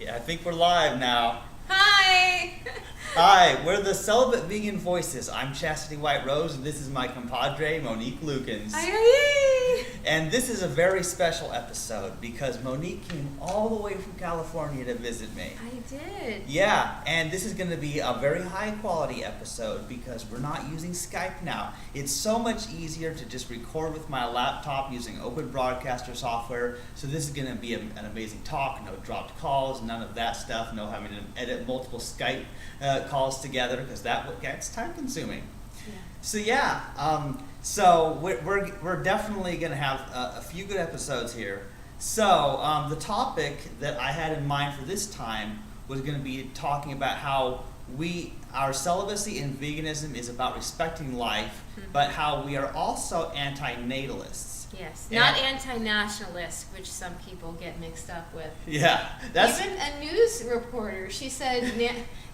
Yeah, I think we're live now. Hi! Hi, we're the Celibate Vegan Voices. I'm Chastity White Rose, and this is my compadre, Monique Lukens. Hi! And this is a very special episode because Monique came all the way from California to visit me. I did. Yeah, and this is going to be a very high quality episode because we're not using Skype now. It's so much easier to just record with my laptop using Open Broadcaster software. So this is going to be an amazing talk, no dropped calls, none of that stuff, no having to edit multiple Skype calls together because that gets time consuming. Yeah. So yeah, so we're definitely going to have a few good episodes here. So the topic that I had in mind for this time was going to be talking about how our celibacy and veganism is about respecting life, but how we are also anti-natalists. Yes, not anti-nationalist, which some people get mixed up with. Yeah, that's even a news reporter. She said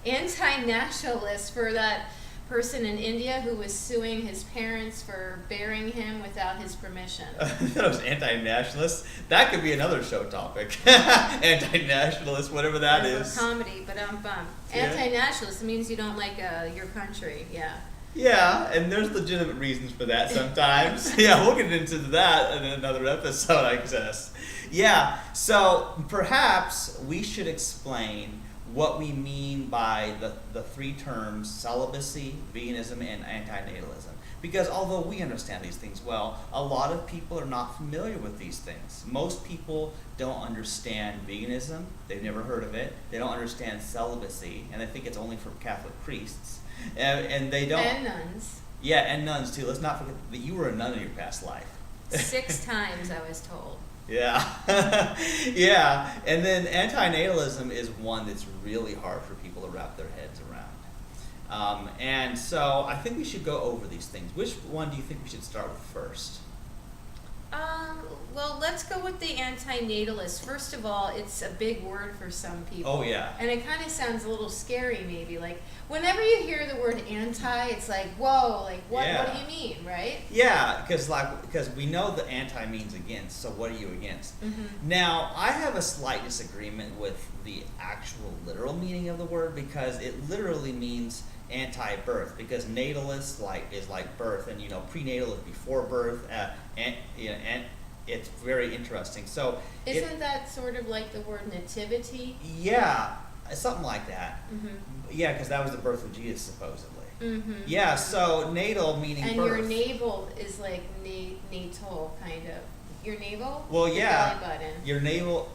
anti-nationalist for that person in India who was suing his parents for burying him without his permission. That was anti-nationalist. That could be another show topic. Anti-nationalist, whatever that is. For comedy, but I'm bummed. Anti-nationalist means you don't like your country. Yeah. Yeah, and there's legitimate reasons for that sometimes. Yeah, we'll get into that in another episode, I guess. Yeah, so perhaps we should explain what we mean by the three terms celibacy, veganism, and anti-natalism. Because although we understand these things well, a lot of people are not familiar with these things. Most people don't understand veganism, they've never heard of it, they don't understand celibacy, and they think it's only for Catholic priests. And they don't. And nuns. Yeah, and nuns too. Let's not forget that you were a nun in your past life. 6 times, I was told. Yeah. Yeah. And then anti-natalism is one that's really hard for people to wrap their heads around. And so I think we should go over these things. Which one do you think we should start with first? Well, let's go with the anti-natalist. First of all, it's a big word for some people. Oh, yeah. And it kind of sounds a little scary, maybe. Like, whenever you hear the word anti, it's like, whoa, like, what do you mean, right? Yeah, because we know that anti means against, so what are you against? Mm-hmm. Now, I have a slight disagreement with the actual literal meaning of the word because it literally means anti-birth, because natalist is like birth, and prenatal is before birth, and it's very interesting. So isn't that sort of like the word nativity? Yeah, something like that. Mm-hmm. Yeah, because that was the birth of Jesus supposedly. Mm-hmm. Yeah, so natal meaning and birth. Your navel is like natal kind of. Your navel? Well, your yeah. Belly button. Your navel.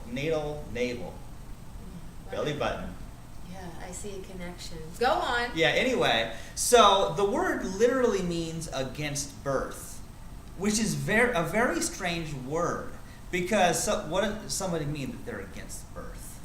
Belly button. I see a connection. Go on. Yeah, anyway, so the word literally means against birth, which is a very strange word, because what does somebody mean that they're against birth?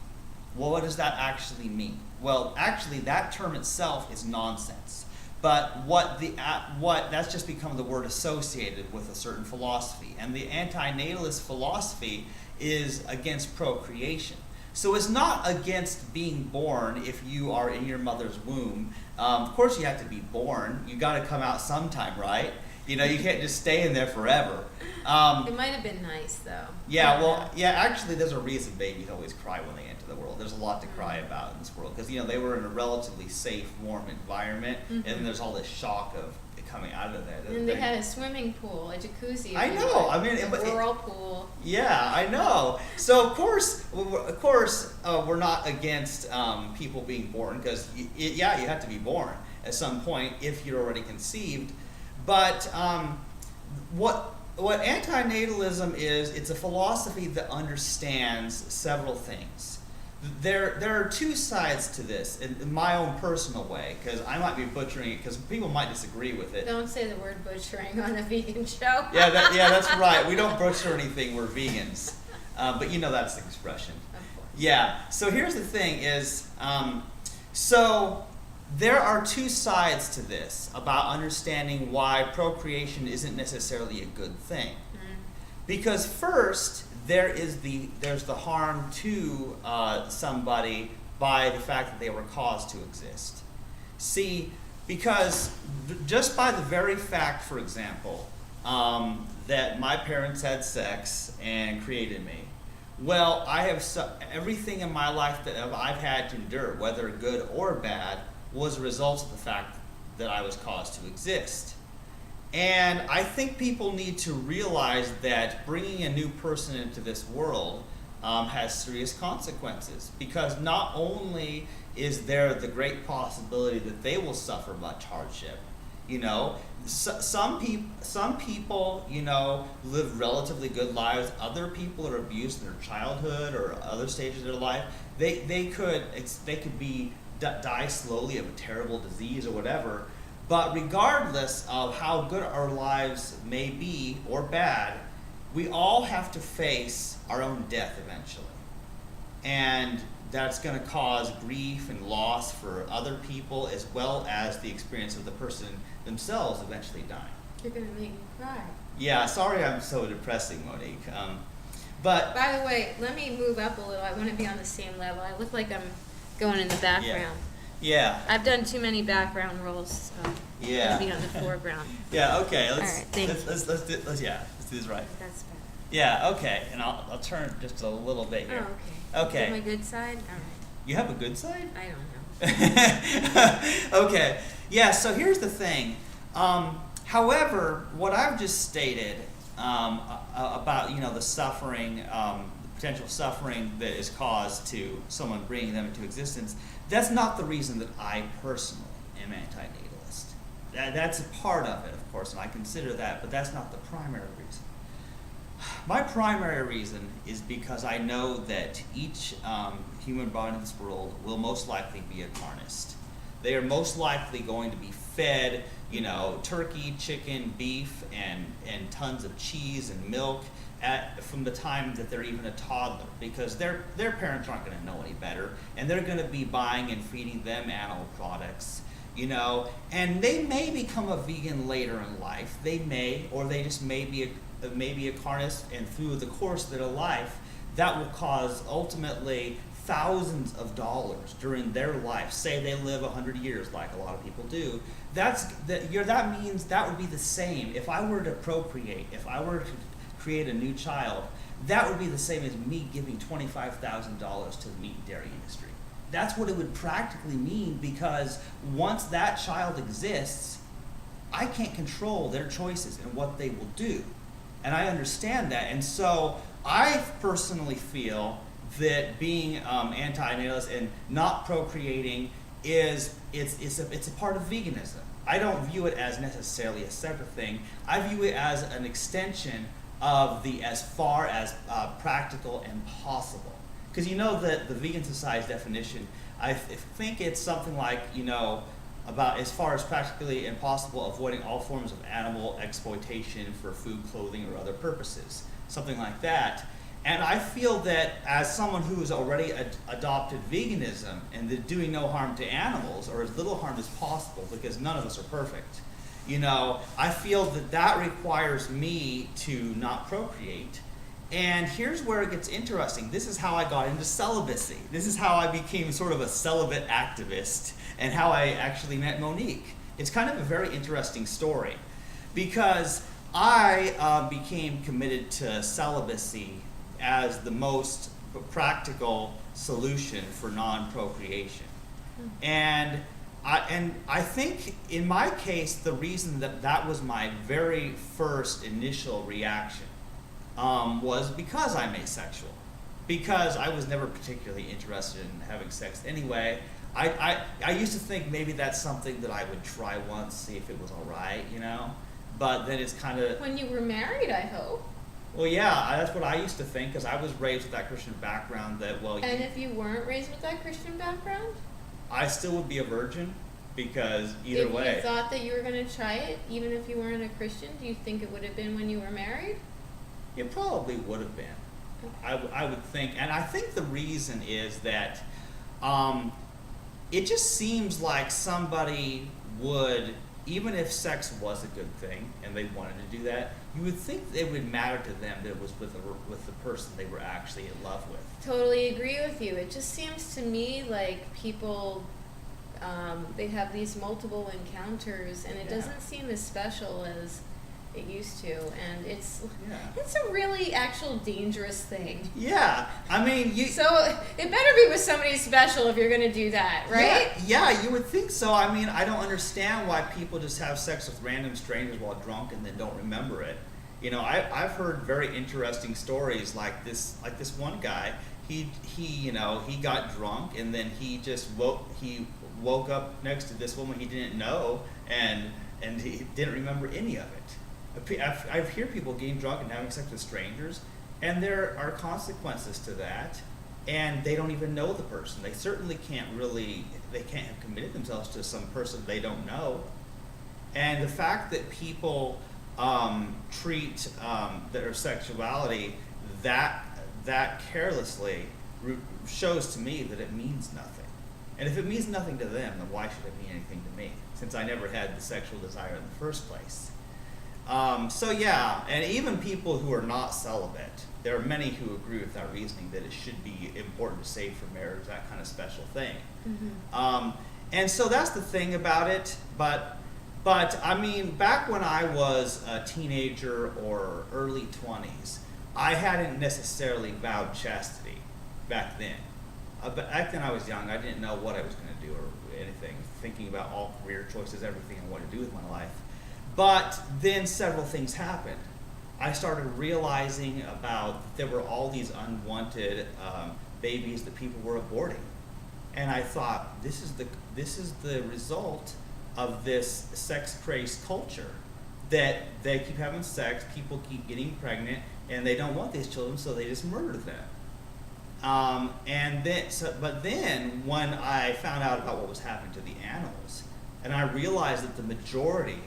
Well, what does that actually mean? Well, actually, that term itself is nonsense. But that's just become the word associated with a certain philosophy, and the anti-natalist philosophy is against procreation. So it's not against being born if you are in your mother's womb. Of course you have to be born. You got to come out sometime, right? You can't just stay in there forever. It might have been nice, though. Yeah, well, yeah, actually there's a reason babies always cry when they enter the world. There's a lot to cry about in this world because, they were in a relatively safe, warm environment, and then there's all this shock of coming out of there. And they had a swimming pool, a jacuzzi. I know. I mean, a whirlpool. Yeah, I know. So of course, we're not against people being born because you have to be born at some point if you're already conceived. But what anti-natalism is, it's a philosophy that understands several things. There are two sides to this in my own personal way, because I might be butchering it because people might disagree with it. Don't say the word butchering on a vegan show. Yeah, that's right. We don't butcher anything. We're vegans, but that's the expression. Of course. Yeah. So here's the thing: so there are two sides to this about understanding why procreation isn't necessarily a good thing. Because first, there's the harm to somebody by the fact that they were caused to exist. See, because just by the very fact, for example, that my parents had sex and created me, Well, I have everything in my life that I've had to endure, whether good or bad, was a result of the fact that I was caused to exist. And I think people need to realize that bringing a new person into this world has serious consequences, because not only is there the great possibility that they will suffer much hardship. Some people, live relatively good lives. Other people are abused in their childhood or other stages of their life. They could die slowly of a terrible disease or whatever. But regardless of how good our lives may be or bad, we all have to face our own death eventually. And that's going to cause grief and loss for other people, as well as the experience of the person themselves eventually dying. You're going to make me cry. Yeah, sorry I'm so depressing, Monique. But by the way, let me move up a little. I want to be on the same level. I look like I'm going in the background. Yeah. I've done too many background roles, so yeah. I'm going to be on the foreground. Yeah, okay. Let's do this right. That's better. Yeah, okay. And I'll turn just a little bit here. Oh, okay. Okay. Is it my good side? All right. You have a good side? I don't know. Okay. Yeah, so here's the thing. However, what I've just stated about, the suffering, the potential suffering that is caused to someone bringing them into existence, that's not the reason that I personally am anti-natalist. That's a part of it, of course, and I consider that, but that's not the primary reason. My primary reason is because I know that each human body in this world will most likely be a carnist. They are most likely going to be fed, turkey, chicken, beef, and tons of cheese and milk from the time that they're even a toddler, because their parents aren't going to know any better, and they're going to be buying and feeding them animal products, and they may become a vegan later in life. They may, or they just may be a carnist, and through the course of their life, that will cause ultimately thousands of dollars during their life. Say they live 100 years, like a lot of people do. That means that would be the same if I were to procreate, if I were to create a new child. That would be the same as me giving $25,000 to the meat and dairy industry. That's what it would practically mean, because once that child exists, I can't control their choices and what they will do. And I understand that. And so I personally feel that being anti-natalist and not procreating it's a part of veganism. I don't view it as necessarily a separate thing. I view it as an extension of the as far as practical and possible. Because that the Vegan Society's definition, I think it's something like, about as far as practically and possible avoiding all forms of animal exploitation for food, clothing, or other purposes. Something like that. And I feel that as someone who's already adopted veganism and doing no harm to animals, or as little harm as possible, because none of us are perfect, I feel that requires me to not procreate. And here's where it gets interesting. This is how I got into celibacy. This is how I became sort of a celibate activist, and how I actually met Monique. It's kind of a very interesting story, because I became committed to celibacy as the most practical solution for non-procreation. And I think in my case, the reason that was my very first initial reaction was because I'm asexual. Because I was never particularly interested in having sex anyway. I used to think maybe that's something that I would try once, see if it was all right, But then it's kind of... When you were married, I hope. Well, yeah, that's what I used to think, because I was raised with that Christian background that, well... And if you weren't raised with that Christian background? I still would be a virgin, because either way... If you thought that you were going to try it, even if you weren't a Christian, do you think it would have been when you were married? It probably would have been. Okay. I would think. And I think the reason is that it just seems like somebody would, even if sex was a good thing and they wanted to do that, you would think it would matter to them that it was with the person they were actually in love with. Totally agree with you. It just seems to me like people, they have these multiple encounters, and it doesn't seem as special as it used to, and it's Yeah. a really actual dangerous thing. Yeah, I mean, So it better be with somebody special if you're going to do that, right? Yeah, you would think so. I mean, I don't understand why people just have sex with random strangers while drunk and then don't remember it. You know, I've heard very interesting stories like this one guy. He got drunk and then he just woke up next to this woman he didn't know and he didn't remember any of it. I hear people getting drunk and having sex with strangers, and there are consequences to that, and they don't even know the person. They certainly can't have committed themselves to some person they don't know. And the fact that people treat their sexuality that carelessly shows to me that it means nothing. And if it means nothing to them, then why should it mean anything to me, since I never had the sexual desire in the first place? So yeah, and even people who are not celibate, there are many who agree with that reasoning that it should be important to save for marriage, that kind of special thing. Mm-hmm. And so that's the thing about it, but I mean, back when I was a teenager or early 20s, I hadn't necessarily vowed chastity back then. But back then I was young, I didn't know what I was going to do or anything, thinking about all career choices, everything I wanted to do with my life. But then several things happened. I started realizing about that there were all these unwanted babies that people were aborting. And I thought, this is the result of this sex-crazed culture, that they keep having sex, people keep getting pregnant, and they don't want these children, so they just murder them. But then when I found out about what was happening to the animals, and I realized that the majority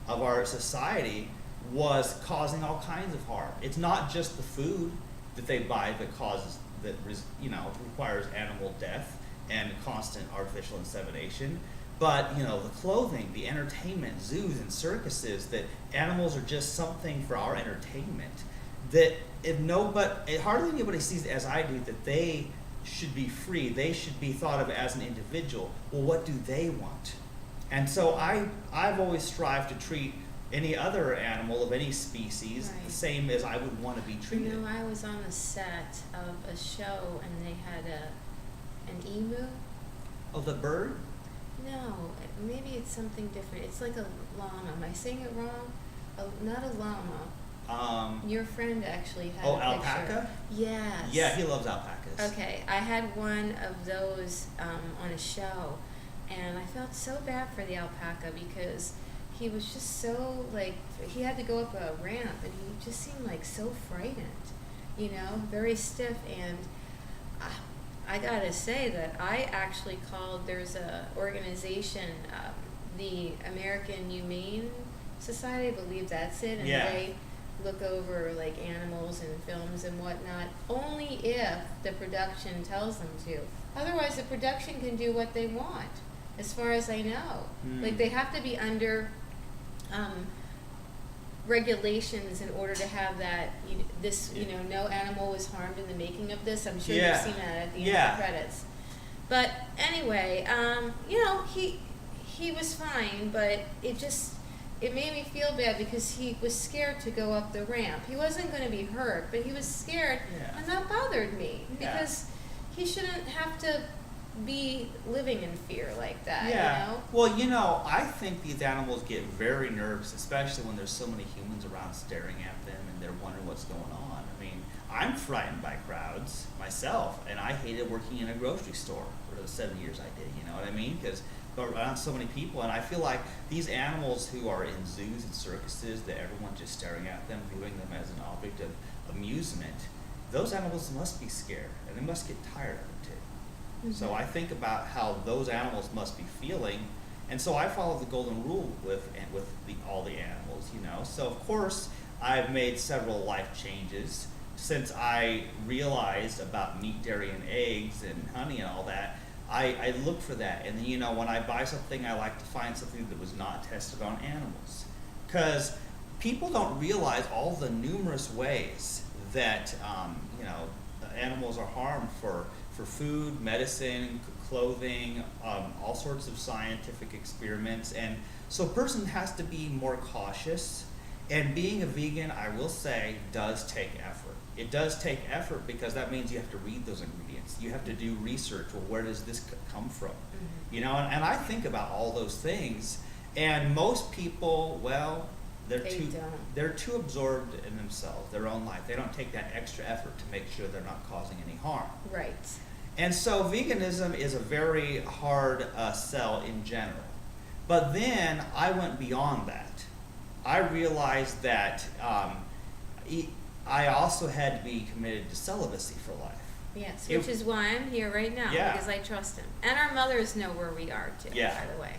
of our society was causing all kinds of harm. It's not just the food that they buy that requires animal death and constant artificial insemination, but the clothing, the entertainment, zoos and circuses, that animals are just something for our entertainment. That hardly anybody sees it as I do, that they should be free, they should be thought of as an individual. Well, what do they want? And so I've always strived to treat any other animal of any species the same as I would want to be treated. I was on the set of a show and they had an emu. Oh, the bird? No, maybe it's something different. It's like a llama. Am I saying it wrong? Not a llama. Your friend actually had a alpaca? picture. Yes. Yeah, he loves alpacas. Okay, I had one of those on a show, and I felt so bad for the alpaca because he was just so, he had to go up a ramp, and he just seemed so frightened, very stiff. And I gotta say that I actually called, there's a organization, the American Humane Society, I believe that's it, and they look over animals and films and whatnot only if the production tells them to. Otherwise, the production can do what they want, as far as I know. They have to be under regulations in order to have that. No animal was harmed in the making of this. I'm sure you've seen that at the end of the credits. But anyway, he was fine, but it made me feel bad because he was scared to go up the ramp. He wasn't going to be hurt, but he was scared, and that bothered me because he shouldn't have to be living in fear like that. Well, I think these animals get very nervous, especially when there's so many humans around staring at them and they're wondering what's going on. I mean, I'm frightened by crowds myself, and I hated working in a grocery store for the 7 years I did, you know what I mean? Because around so many people, and I feel like these animals who are in zoos and circuses, that everyone's just staring at them, viewing them as an object of amusement, those animals must be scared, and they must get tired of it too. Mm-hmm. So I think about how those animals must be feeling, and so I follow the golden rule with all the animals, So of course, I've made several life changes since I realized about meat, dairy, and eggs, and honey, and all that. I look for that, and then when I buy something, I like to find something that was not tested on animals, because people don't realize all the numerous ways that animals are harmed for food, medicine, clothing, all sorts of scientific experiments, and so a person has to be more cautious. And being a vegan, I will say, does take effort. It does take effort because that means you have to read those ingredients. You have to do research. Well, where does this come from? Mm-hmm. You know, and I think about all those things. And most people, well, they're too absorbed in themselves, their own life. They don't take that extra effort to make sure they're not causing any harm. Right. And so veganism is a very hard sell in general. But then I went beyond that. I realized that I also had to be committed to celibacy for life. Yes, which is why I'm here right now, because I trust him. And our mothers know where we are, too, by the way.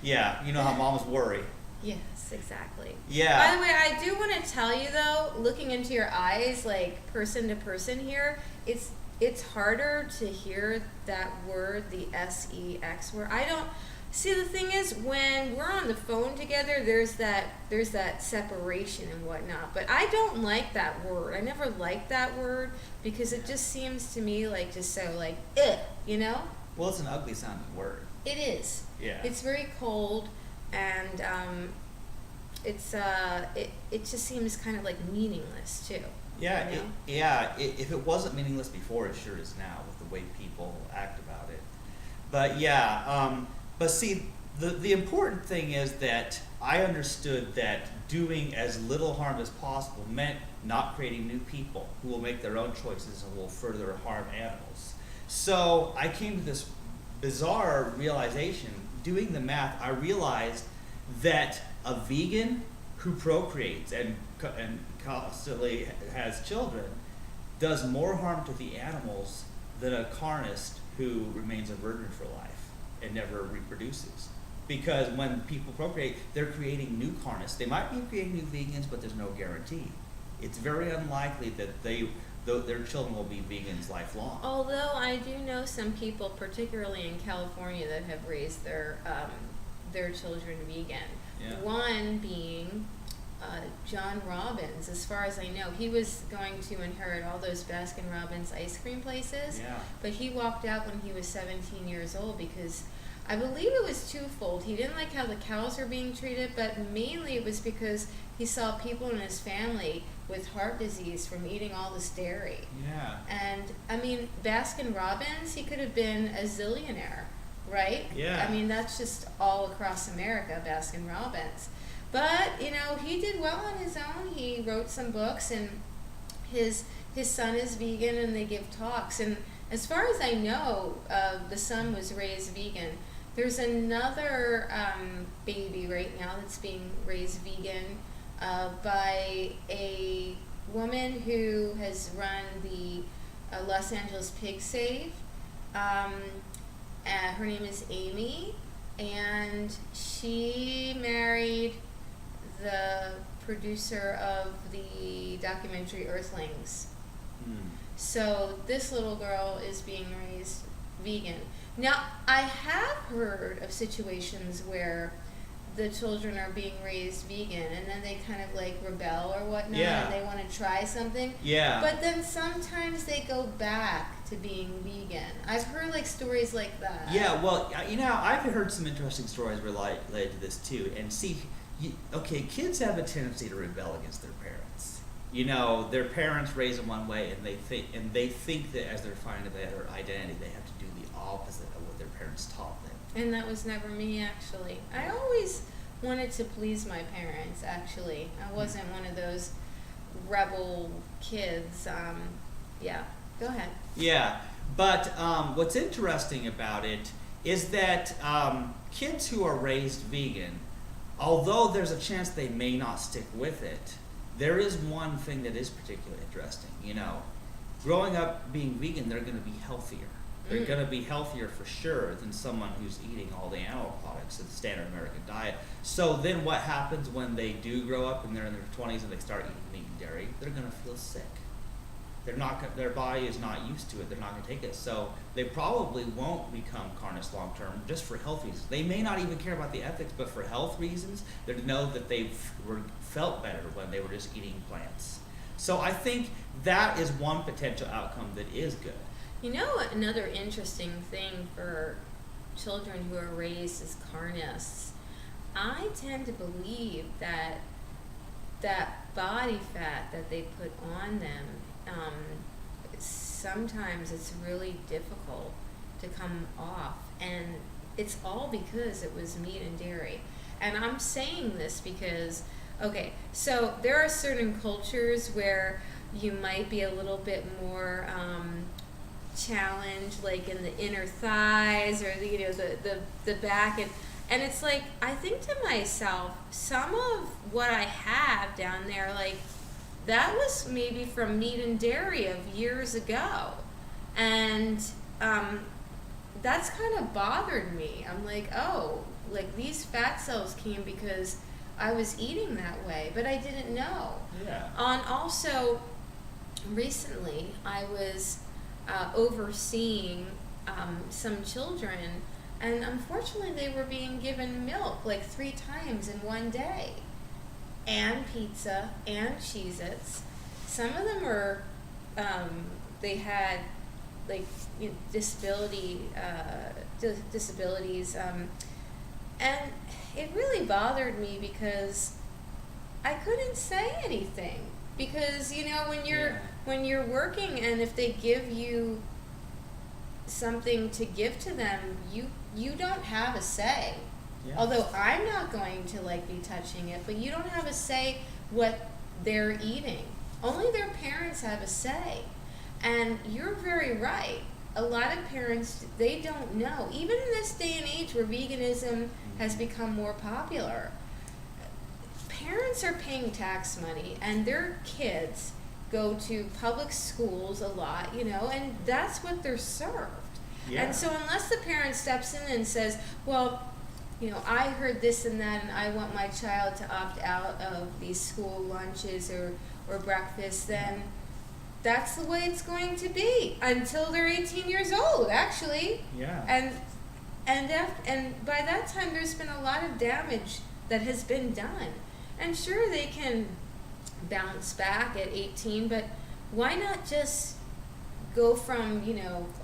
Yeah, you know how moms worry. Yes, exactly. Yeah. By the way, I do want to tell you, though, looking into your eyes, like, person to person here, it's harder to hear that word, the sex word. I don't... See, the thing is, when we're on the phone together, there's that separation and whatnot. But I don't like that word. I never liked that word because it just seems to me like just so like, you know? Well, it's an ugly sounding word. It is. Yeah. It's very cold, and it just seems kind of like meaningless too. Yeah, you know? If it wasn't meaningless before, it sure is now with the way people act about it. But yeah. But see, the important thing is that I understood that doing as little harm as possible meant not creating new people who will make their own choices and will further harm animals. So I came to this bizarre realization. Doing the math, I realized that a vegan who procreates and constantly has children does more harm to the animals than a carnist who remains a virgin for life and never reproduces. Because when people procreate, they're creating new carnists. They might be creating new vegans, but there's no guarantee. It's very unlikely that their children will be vegans lifelong. Although I do know some people, particularly in California, that have raised their children vegan. Yeah. One being John Robbins. As far as I know, he was going to inherit all those Baskin Robbins ice cream places. Yeah. But he walked out when he was 17 years old because I believe it was twofold. He didn't like how the cows were being treated, but mainly it was because he saw people in his family with heart disease from eating all this dairy. Yeah. And I mean, Baskin Robbins, he could have been a zillionaire, right? Yeah. I mean, that's just all across America, Baskin Robbins. But, you know, he did well on his own. He wrote some books, and his son is vegan, and they give talks. And as far as I know, the son was raised vegan. There's another baby right now that's being raised vegan by a woman who has run the Los Angeles Pig Save. Her name is Amy, and she married the producer of the documentary Earthlings. So this little girl is being raised vegan. Now, I have heard of situations where the children are being raised vegan and then they kind of like rebel or whatnot, and they want to try something. Yeah. But then sometimes they go back to being vegan. I've heard like stories like that. Yeah, well, you know, I've heard some interesting stories related to this too. And see, kids have a tendency to rebel against their parents. You know, their parents raise them one way, and they think that as they're finding a better identity, they have to do the opposite of what their parents taught them. And that was never me, actually. I always wanted to please my parents, actually. I wasn't one of those rebel kids. Yeah, go ahead. Yeah, but what's interesting about it is that kids who are raised vegan, although there's a chance they may not stick with it, there is one thing that is particularly interesting. You know, growing up being vegan, they're going to be healthier. They're going to be healthier for sure than someone who's eating all the animal products in the standard American diet. So then what happens when they do grow up and they're in their 20s and they start eating meat and dairy? They're going to feel sick. Their body is not used to it. They're not going to take it. So they probably won't become carnists long term just for health reasons. They may not even care about the ethics, but for health reasons, they know that they felt better when they were just eating plants. So I think that is one potential outcome that is good. You know, another interesting thing for children who are raised as carnists, I tend to believe that that body fat that they put on them, sometimes it's really difficult to come off, and it's all because it was meat and dairy. And I'm saying this because, okay, so there are certain cultures where you might be a little bit more challenged, like in the inner thighs or the back, and it's like, I think to myself, some of what I have down there, like, that was maybe from meat and dairy of years ago, and that's kind of bothered me. I'm like, oh, like these fat cells came because I was eating that way, but I didn't know. Yeah. Also, recently I was overseeing some children, and unfortunately they were being given milk like 3 times in one day, and pizza and Cheez-Its. Some of them were, they had like disabilities, and it really bothered me because I couldn't say anything, because when you're working, and if they give you something to give to them, you don't have a say. Yeah. Although I'm not going to like be touching it, but you don't have a say what they're eating. Only their parents have a say. And you're very right. A lot of parents, they don't know. Even in this day and age where veganism has become more popular, parents are paying tax money, and their kids go to public schools a lot, and that's what they're served. Yeah. And so unless the parent steps in and says, well, I heard this and that, and I want my child to opt out of these school lunches or breakfast, then that's the way it's going to be until they're 18 years old, actually. Yeah. And by that time, there's been a lot of damage that has been done. And sure, they can bounce back at 18, but why not just go from,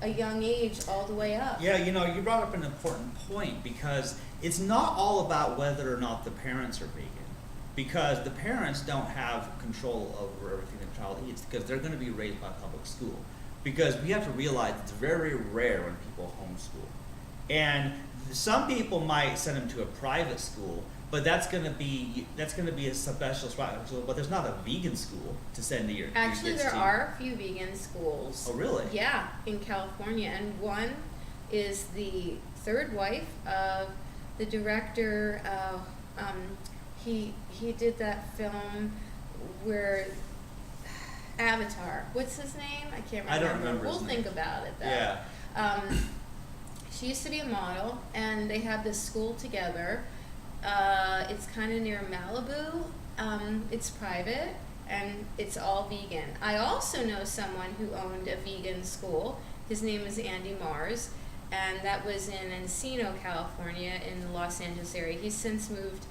a young age all the way up? Yeah, you brought up an important point, because it's not all about whether or not the parents are vegan, because the parents don't have control over everything the child eats, because they're going to be raised by public school. Because we have to realize it's very rare when people homeschool. And some people might send them to a private school, but that's going to be a special school. But there's not a vegan school to send to your Actually, kids there to. are a few vegan schools. Oh, really? Yeah, in California, and one is the third wife of the director. He did that film where Avatar. What's his name? I can't remember. I don't remember. We'll think about it though. Yeah. She used to be a model, and they have this school together. It's kind of near Malibu. It's private, and it's all vegan. I also know someone who owned a vegan school. His name is Andy Mars, and that was in Encino, California, in the Los Angeles area. He's since moved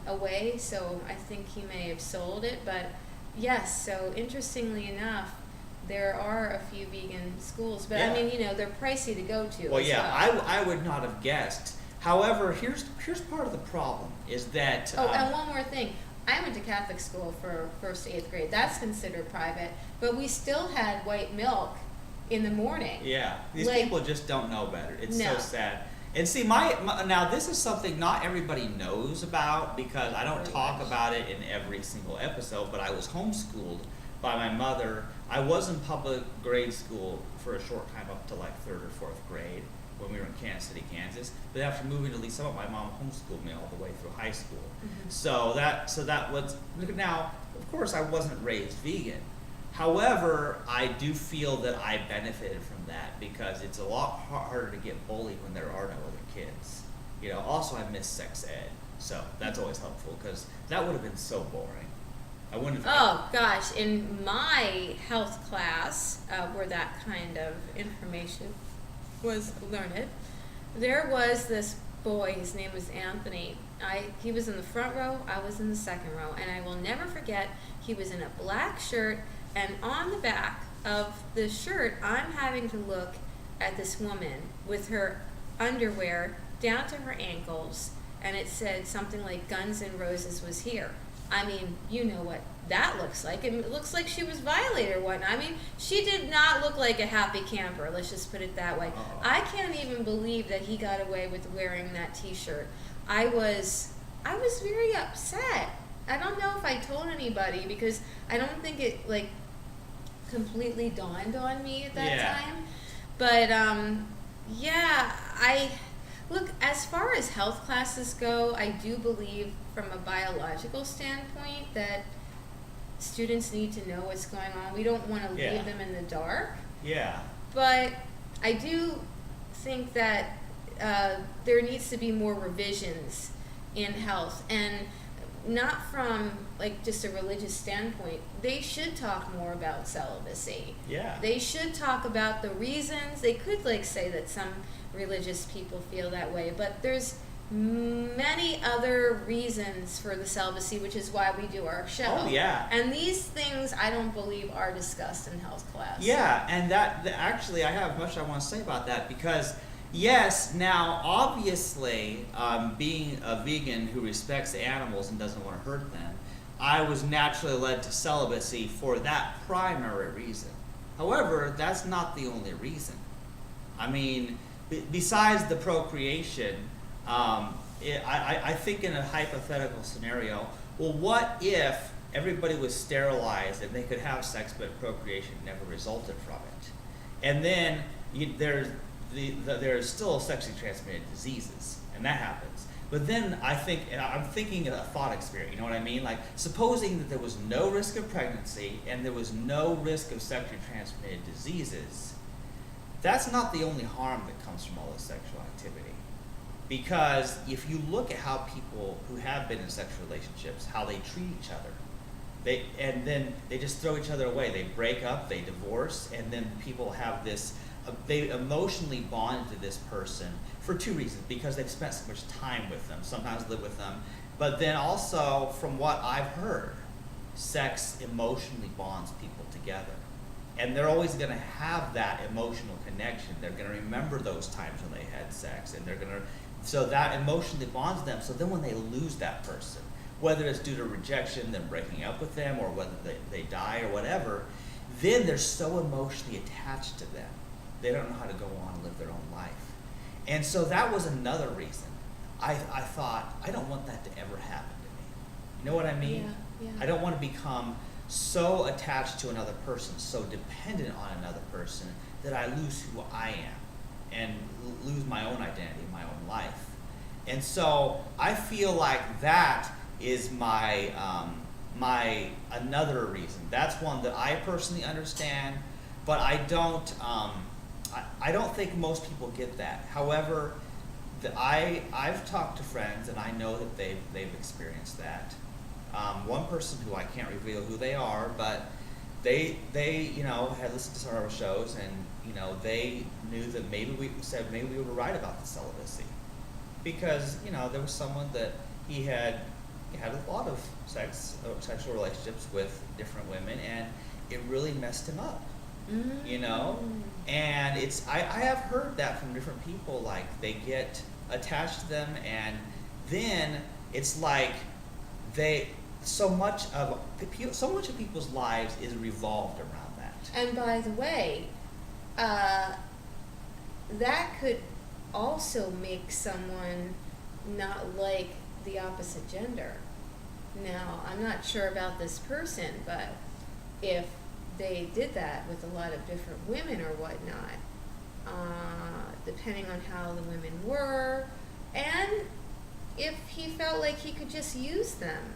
away, so I think he may have sold it. But yes, so interestingly enough, there are a few vegan schools, but Yeah. I mean, they're pricey to go to. Well, as yeah, well. I would not have guessed. However, here's part of the problem is that. Oh, and one more thing. I went to Catholic school for 1st to 8th grade. That's considered private, but we still had white milk in the morning. Yeah, these Like- people just don't know better. It's No. so sad. And see, my now this is something not everybody knows about, because I don't talk about it in every single episode, but I was homeschooled by my mother. I was in public grade school for a short time up to like 3rd or 4th grade when we were in Kansas City, Kansas. But after moving to Lee Summit, my mom homeschooled me all the way through high school. Mm-hmm. So that was, now, of course, I wasn't raised vegan. However, I do feel that I benefited from that, because it's a lot harder to get bullied when there are no other kids. Also I miss sex ed, so that's always helpful, because that would have been so boring. I wouldn't have. Oh gosh, in my health class, where that kind of information was learned, there was this boy. His name was Anthony. He was in the front row. I was in the second row, and I will never forget. He was in a black shirt, and on the back of the shirt, I'm having to look at this woman with her underwear down to her ankles, and it said something like "Guns N' Roses was here." I mean, you know what that looks like. It looks like she was violated or whatnot. I mean, she did not look like a happy camper, let's just put it that way. I can't even believe that he got away with wearing that t-shirt. I was very upset. I don't know if I told anybody, because I don't think it like completely dawned on me at that time. But yeah, look, as far as health classes go, I do believe from a biological standpoint that students need to know what's going on. We don't want to leave them in the dark. Yeah. But I do think that there needs to be more revisions in health, and not from like just a religious standpoint. They should talk more about celibacy. Yeah. They should talk about the reasons. They could like say that some religious people feel that way, but there's many other reasons for the celibacy, which is why we do our show. Oh yeah. And these things I don't believe are discussed in health class. Yeah, and that actually I have much I want to say about that, because yes, now obviously being a vegan who respects animals and doesn't want to hurt them, I was naturally led to celibacy for that primary reason. However, that's not the only reason. I mean, besides the procreation, I think in a hypothetical scenario, well, what if everybody was sterilized and they could have sex but procreation never resulted from it? And then there's still sexually transmitted diseases, and that happens. But then I'm thinking of a thought experiment, you know what I mean? Like, supposing that there was no risk of pregnancy and there was no risk of sexually transmitted diseases, that's not the only harm that comes from all this sexual activity. Because if you look at how people who have been in sexual relationships, how they treat each other, and then they just throw each other away. They break up, they divorce, and then people have this, they emotionally bond to this person for two reasons. Because they've spent so much time with them, sometimes live with them, but then also, from what I've heard, sex emotionally bonds people together. And they're always going to have that emotional connection. They're going to remember those times when they had sex, and so that emotionally bonds them. So then when they lose that person, whether it's due to rejection, them breaking up with them, or whether they die or whatever, then they're so emotionally attached to them. They don't know how to go on and live their own life. And so that was another reason. I thought, I don't want that to ever happen to me. You know what I mean? Yeah. I don't want to become so attached to another person, so dependent on another person, that I lose who I am and lose my own identity, my own life. And so I feel like that is my another reason. That's one that I personally understand, but I don't think most people get that. However, I've talked to friends, and I know that they've experienced that. One person who I can't reveal who they are, but they had listened to some of our shows, and they knew that maybe we were right about the celibacy, because there was someone that he had a lot of sexual relationships with different women, and it really messed him up. And I have heard that from different people, like they get attached to them, and then it's like so much of people's lives is revolved around that. And by the way, that could also make someone not like the opposite gender. Now, I'm not sure about this person, but if they did that with a lot of different women or whatnot, depending on how the women were, and if he felt like he could just use them,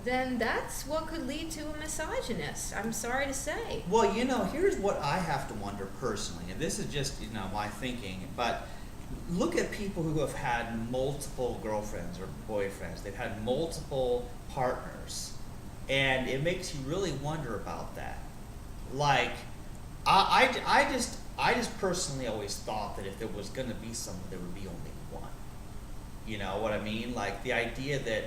then that's what could lead to a misogynist. I'm sorry to say. Well, here's what I have to wonder personally, and this is just, my thinking, but look at people who have had multiple girlfriends or boyfriends. They've had multiple partners, and it makes you really wonder about that. Like, I just personally always thought that if there was going to be someone, there would be only one. You know what I mean? Like, the idea that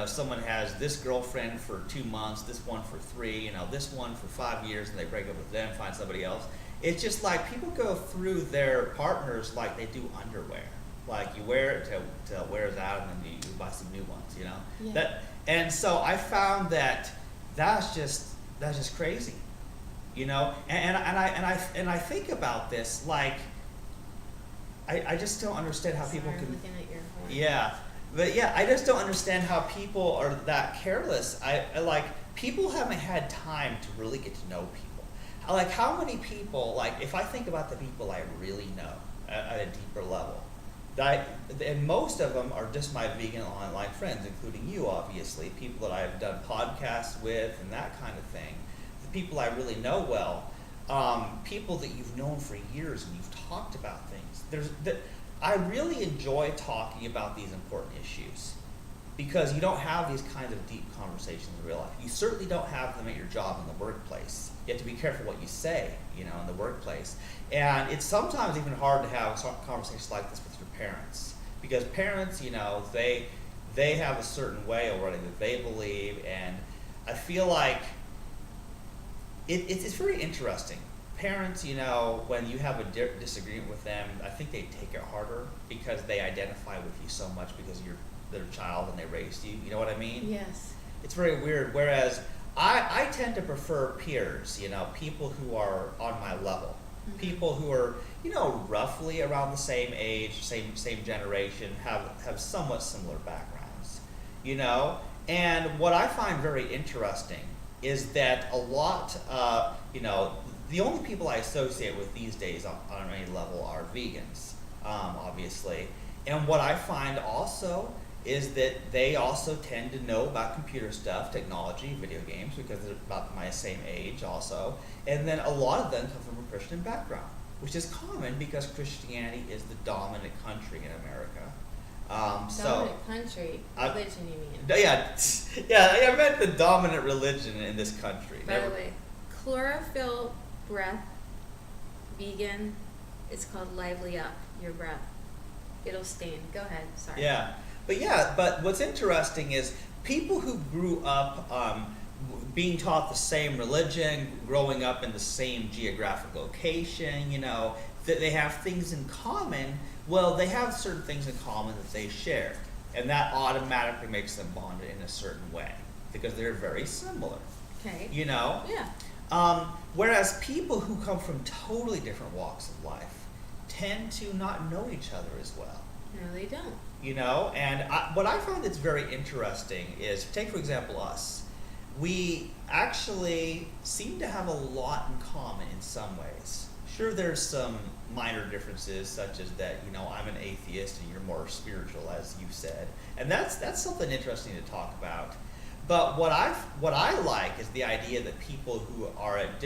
someone has this girlfriend for 2 months, this one for 3, this one for 5 years, and they break up with them, find somebody else. It's just like people go through their partners like they do underwear. Like, you wear it till it wears out, and then you buy some new ones. Yeah. That And so I found that that's just crazy, you know. And I think about this like I just don't understand how people Sorry, I'm can. looking at your phone. Yeah, but yeah, I just don't understand how people are that careless. I like people haven't had time to really get to know people. Like how many people, like if I think about the people I really know at a deeper level, and most of them are just my vegan online friends, including you, obviously, people that I've done podcasts with and that kind of thing. The people I really know well, people that you've known for years and you've talked about things. I really enjoy talking about these important issues because you don't have these kinds of deep conversations in real life. You certainly don't have them at your job in the workplace. You have to be careful what you say, you know, in the workplace. And it's sometimes even hard to have conversations like this with your parents because parents, you know, they have a certain way already that they believe, and I feel like it's very interesting. Parents, you know, when you have a disagreement with them, I think they take it harder because they identify with you so much because you're their child and they raised you. You know what I mean? Yes. It's very weird. Whereas I tend to prefer peers, you know, people who are on my level, people who are, you know, roughly around the same age, same generation, have somewhat similar backgrounds, you know. And what I find very interesting is that a lot, you know, the only people I associate with these days on any level are vegans, obviously. And what I find also is that they also tend to know about computer stuff, technology, video games, because they're about my same age also. And then a lot of them come from a Christian background, which is common because Christianity is the dominant country in America. Dominant country, religion you mean? Yeah, I meant the dominant religion in this country. By the way, chlorophyll breath, vegan, it's called Lively Up Your Breath. It'll stain. Go ahead, sorry. But what's interesting is people who grew up being taught the same religion, growing up in the same geographic location, you know, that they have things in common. Well, they have certain things in common that they share, and that automatically makes them bonded in a certain way because they're very similar. Okay. You know? Yeah. Whereas people who come from totally different walks of life tend to not know each other as well. No, they don't. You know, and what I find that's very interesting is, take for example us. We actually seem to have a lot in common in some ways. Sure, there's some minor differences, such as that, you know, I'm an atheist and you're more spiritual, as you said, and that's something interesting to talk about. But what I like is the idea that people who are at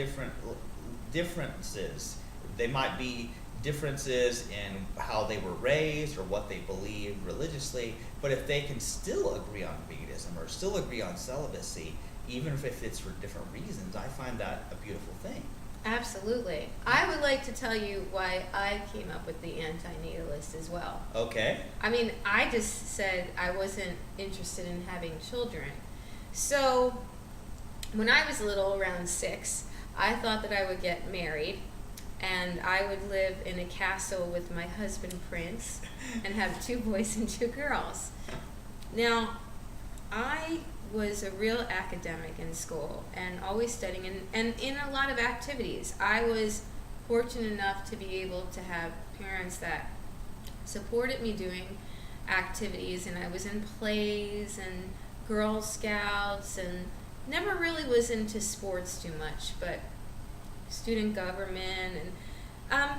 differences, they might be differences in how they were raised or what they believe religiously, but if they can still agree on veganism or still agree on celibacy, even if it's for different reasons, I find that a beautiful thing. Absolutely. I would like to tell you why I came up with the anti-natalist as well. Okay. I mean, I just said I wasn't interested in having children. So when I was little, around 6, I thought that I would get married and I would live in a castle with my husband Prince and have 2 boys and 2 girls. Now, I was a real academic in school and always studying and in a lot of activities. I was fortunate enough to be able to have parents that supported me doing activities, and I was in plays and Girl Scouts and never really was into sports too much, but student government. And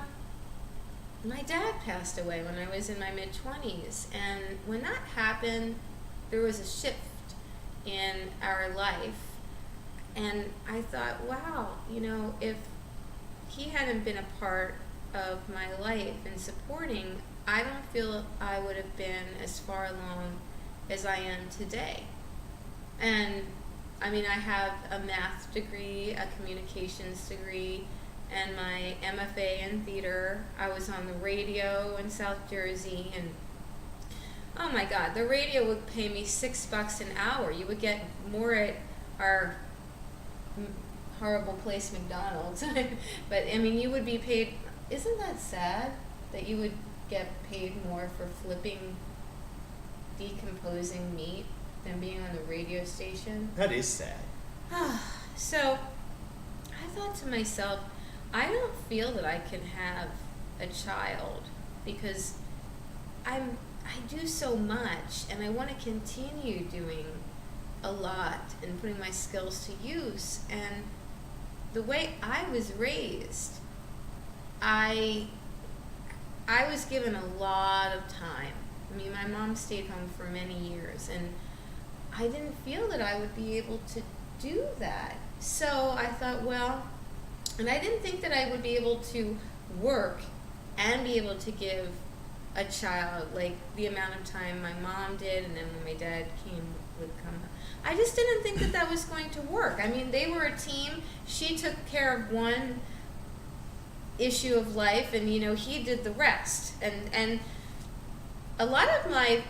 my dad passed away when I was in my mid-20s, and when that happened, there was a shift in our life, and I thought, wow, you know, if he hadn't been a part of my life and supporting, I don't feel I would have been as far along as I am today. And I mean, I have a math degree, a communications degree, and my MFA in theater. I was on the radio in South Jersey, and oh my God, the radio would pay me $6 an hour. You would get more at our horrible place, McDonald's. But I mean, you would be paid. Isn't that sad that you would get paid more for flipping decomposing meat? than being on the radio station. That is sad. So I thought to myself, I don't feel that I can have a child because I do so much and I want to continue doing a lot and putting my skills to use. And the way I was raised, I was given a lot of time. I mean, my mom stayed home for many years, and I didn't feel that I would be able to do that. So I thought, well, and I didn't think that I would be able to work and be able to give a child like the amount of time my mom did, and then when my dad would come. I just didn't think that that was going to work. I mean, they were a team. She took care of one issue of life, and he did the rest. And a lot of my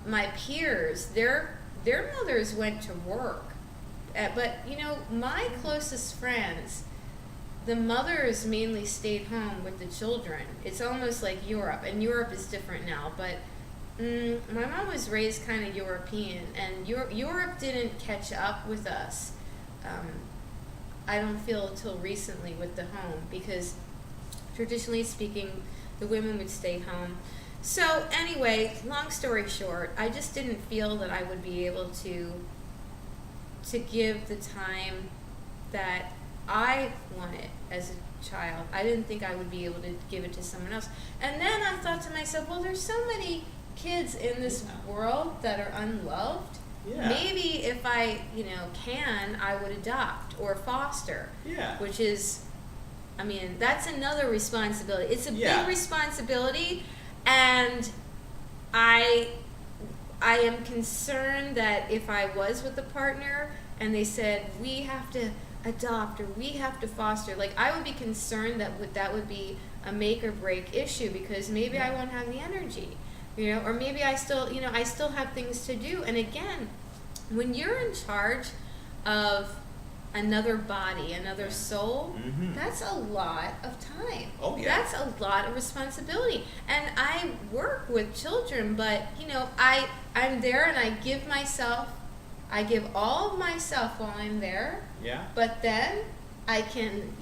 my peers, their mothers went to work, but my closest friends, the mothers mainly stayed home with the children. It's almost like Europe, and Europe is different now, but my mom was raised kind of European, and Europe didn't catch up with us. I don't feel until recently with the home, because traditionally speaking, the women would stay home. So anyway, long story short, I just didn't feel that I would be able to give the time that I wanted as a child. I didn't think I would be able to give it to someone else. And then I thought to myself, well, there's so many kids in this world that are unloved. Yeah. Maybe if I, I would adopt or foster. Yeah. Which is, I mean, that's another responsibility. It's a big responsibility, and I am concerned that if I was with a partner and they said we have to adopt or we have to foster, like I would be concerned that would be a make or break issue, because maybe I won't have the energy, or maybe I still have things to do. And again, when you're in charge of another body, another soul, that's a lot of time. Oh yeah. That's a lot of responsibility. And I work with children, but I'm there and I give all of myself while I'm there. Yeah. But then I can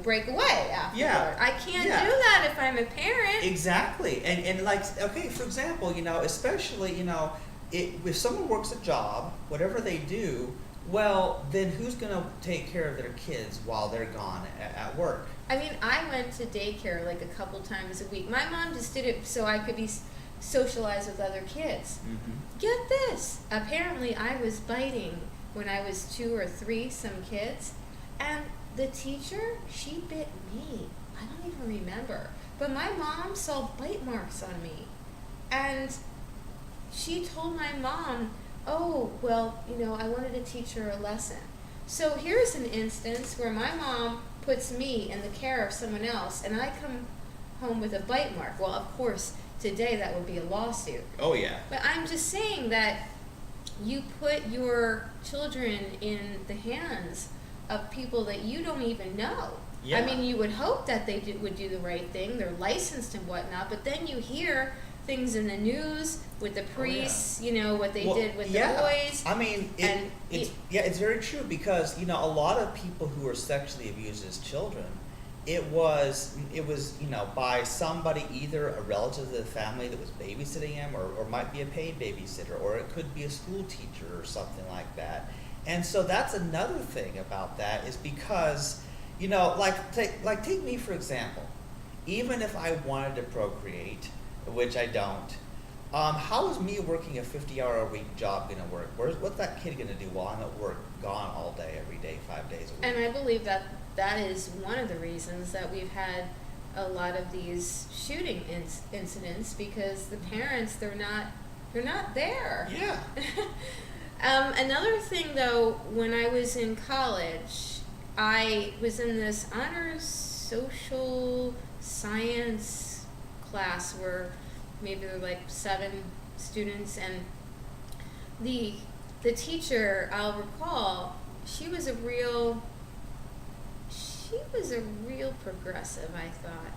break away afterward. Yeah. I can't do that if I'm a parent. Exactly. And like, okay, for example, especially, if someone works a job, whatever they do, well, then who's going to take care of their kids while they're gone at work? I mean, I went to daycare like a couple times a week. My mom just did it so I could be socialized with other kids. Get this. Apparently, I was biting when I was 2 or 3 some kids, and the teacher, she bit me. I don't even remember. But my mom saw bite marks on me. And she told my mom, oh, well, I wanted to teach her a lesson. So here's an instance where my mom puts me in the care of someone else, and I come home with a bite mark. Well, of course, today that would be a lawsuit. Oh, yeah. But I'm just saying that you put your children in the hands of people that you don't even know. Yeah. I mean, you would hope that they would do the right thing. They're licensed and whatnot, but then you hear things in the news with the priests, what they did with the boys. I mean, it's very true, because, a lot of people who were sexually abused as children, it was by somebody, either a relative of the family that was babysitting them, or might be a paid babysitter, or it could be a school teacher or something like that. And so that's another thing about that, is because, take me for example. Even if I wanted to procreate, which I don't, how is me working a 50-hour-a-week job going to work? What's that kid going to do while I'm at work, gone all day, every day, 5 days a week? And I believe that is one of the reasons that we've had a lot of these shooting incidents, because the parents, they're not there. Yeah. Another thing, though, when I was in college, I was in this honors social science class where maybe there were like 7 students, and the teacher, I'll recall, she was a real progressive, I thought.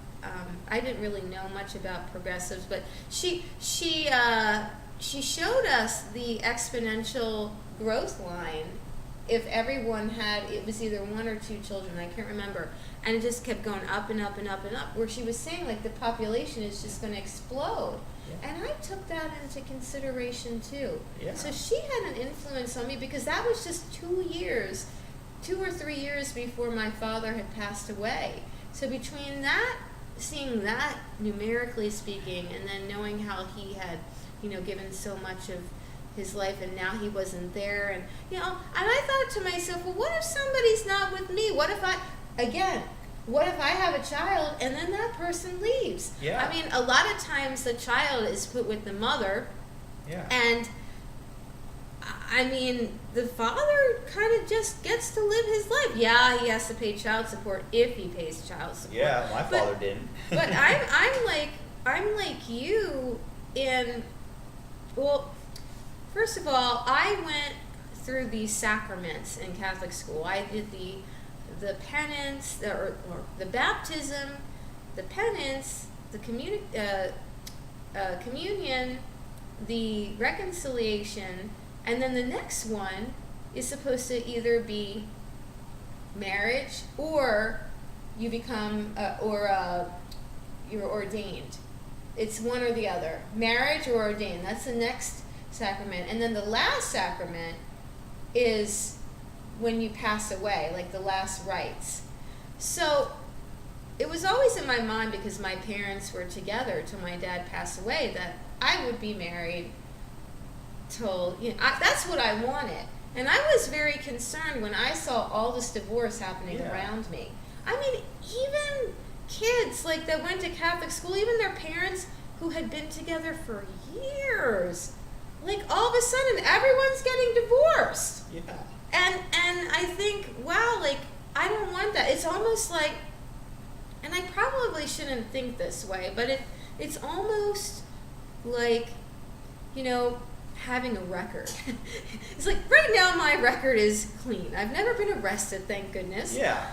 I didn't really know much about progressives, but she she showed us the exponential growth line. If everyone had, it was either 1 or 2 children, I can't remember, and it just kept going up and up and up and up, where she was saying like the population is just going to explode. Yeah. And I took that into consideration too. Yeah. So she had an influence on me, because that was just 2 or 3 years before my father had passed away. So between that, seeing that numerically speaking, and then knowing how he had, given so much of his life, and now he wasn't there, and and I thought to myself, well, what if somebody's not with me? What if I have a child and then that person leaves? Yeah. I mean, a lot of times the child is put with the mother. Yeah. And I mean, the father kind of just gets to live his life. Yeah, he has to pay child support if he pays child support. Yeah, my father didn't. But I'm like you in, well, first of all, I went through the sacraments in Catholic school. I did the penance, or the baptism, the penance, the communion, the reconciliation, and then the next one is supposed to either be marriage, or you become, you're ordained. It's one or the other, marriage or ordained. That's the next sacrament. And then the last sacrament is when you pass away, like the last rites. So it was always in my mind, because my parents were together till my dad passed away, that I would be married till, that's what I wanted. And I was very concerned when I saw all this divorce happening around me. I mean, even kids like that went to Catholic school, even their parents who had been together for years, like all of a sudden everyone's getting divorced. Yeah. And I think, wow, like, I don't want that. It's almost like, and I probably shouldn't think this way, but it's almost like, having a record. It's like, right now my record is clean. I've never been arrested, thank goodness. Yeah.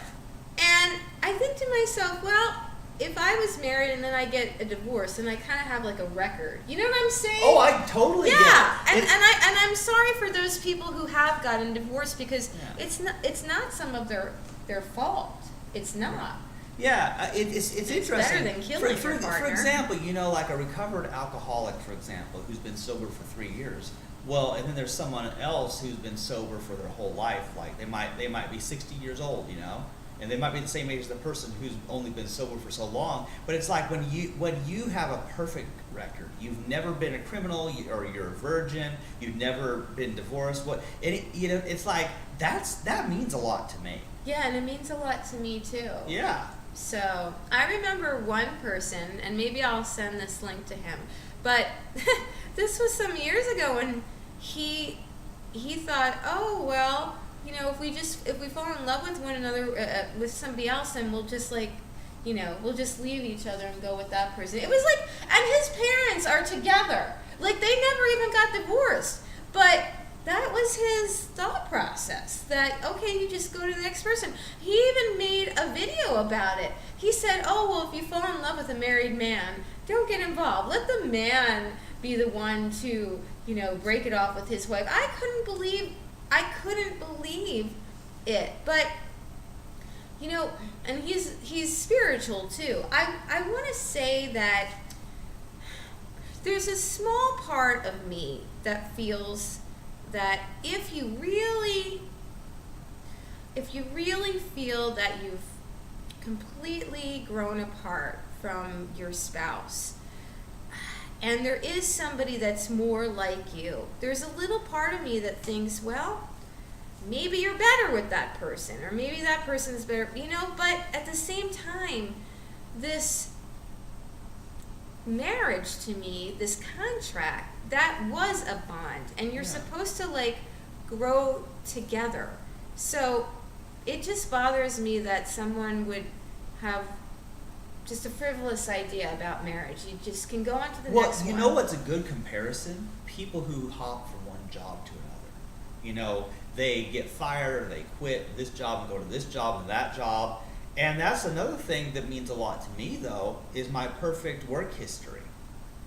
And I think to myself, well, if I was married and then I get a divorce, and I kind of have like a record, you know what I'm saying? Oh, I totally get it. And I'm sorry for those people who have gotten divorced, because it's not some of their fault. It's not. Yeah, it's interesting. Better than killing your partner. For example, like a recovered alcoholic, for example, who's been sober for 3 years. Well, and then there's someone else who's been sober for their whole life. Like they might be 60 years old, and they might be the same age as the person who's only been sober for so long. But it's like when you have a perfect record, you've never been a criminal, or you're a virgin, you've never been divorced. It's like that means a lot to me. Yeah, and it means a lot to me too. Yeah. So I remember one person, and maybe I'll send this link to him, but this was some years ago, and he thought, oh well, if we fall in love with one another, with somebody else, then we'll just we'll just leave each other and go with that person. It was like, and his parents are together, like they never even got divorced, but that was his thought process, that, okay, you just go to the next person. He even made a video about it. He said, oh, well, if you fall in love with a married man, don't get involved. Let the man be the one to, break it off with his wife. I couldn't believe it. But, and he's spiritual too. I want to say that there's a small part of me that feels that if you really feel that you've completely grown apart from your spouse, and there is somebody that's more like you, there's a little part of me that thinks, well, maybe you're better with that person, or maybe that person's better, but at the same time, this marriage to me, this contract, that was a bond, and you're supposed to grow together. So it just bothers me that someone would have just a frivolous idea about marriage. You just can go on to the next one. Well, you know what's a good comparison? People who hop from one job to another. They get fired, or they quit this job and go to this job and that job. And that's another thing that means a lot to me, though, is my perfect work history.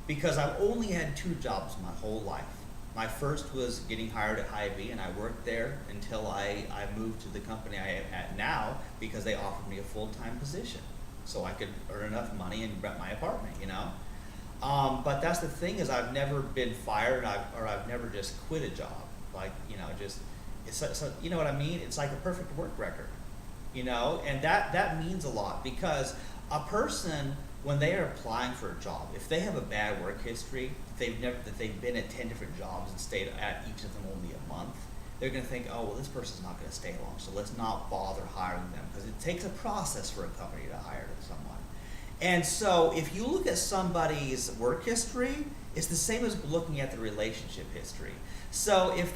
because I've only had 2 jobs my whole life. My first was getting hired at Hy-Vee, and I worked there until I moved to the company I am at now because they offered me a full-time position so I could earn enough money and rent my apartment, you know? But that's the thing, is I've never been fired, or I've never just quit a job. Like, you know, just, you know what I mean? It's like a perfect work record, you know? And that means a lot, because a person, when they are applying for a job, if they have a bad work history, that they've been at 10 different jobs and stayed at each of them only a month, they're going to think, oh, well, this person's not going to stay long, so let's not bother hiring them, because it takes a process for a company to hire someone. And so if you look at somebody's work history, it's the same as looking at the relationship history. So if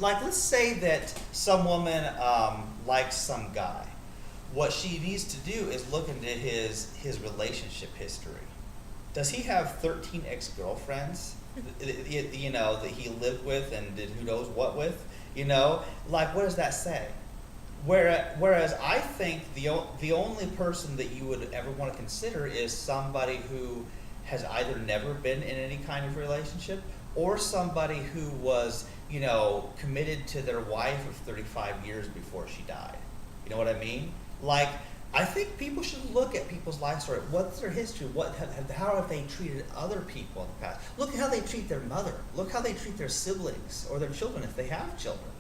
like, let's say that some woman likes some guy, what she needs to do is look into his relationship history. Does he have 13 ex-girlfriends, you know, that he lived with and did who knows what with, you know? Like, what does that say? Whereas I think the only person that you would ever want to consider is somebody who has either never been in any kind of relationship, or somebody who was, you know, committed to their wife of 35 years before she died. You know what I mean? Like, I think people should look at people's life story. What's their history? How have they treated other people in the past? Look at how they treat their mother. Look how they treat their siblings or their children if they have children.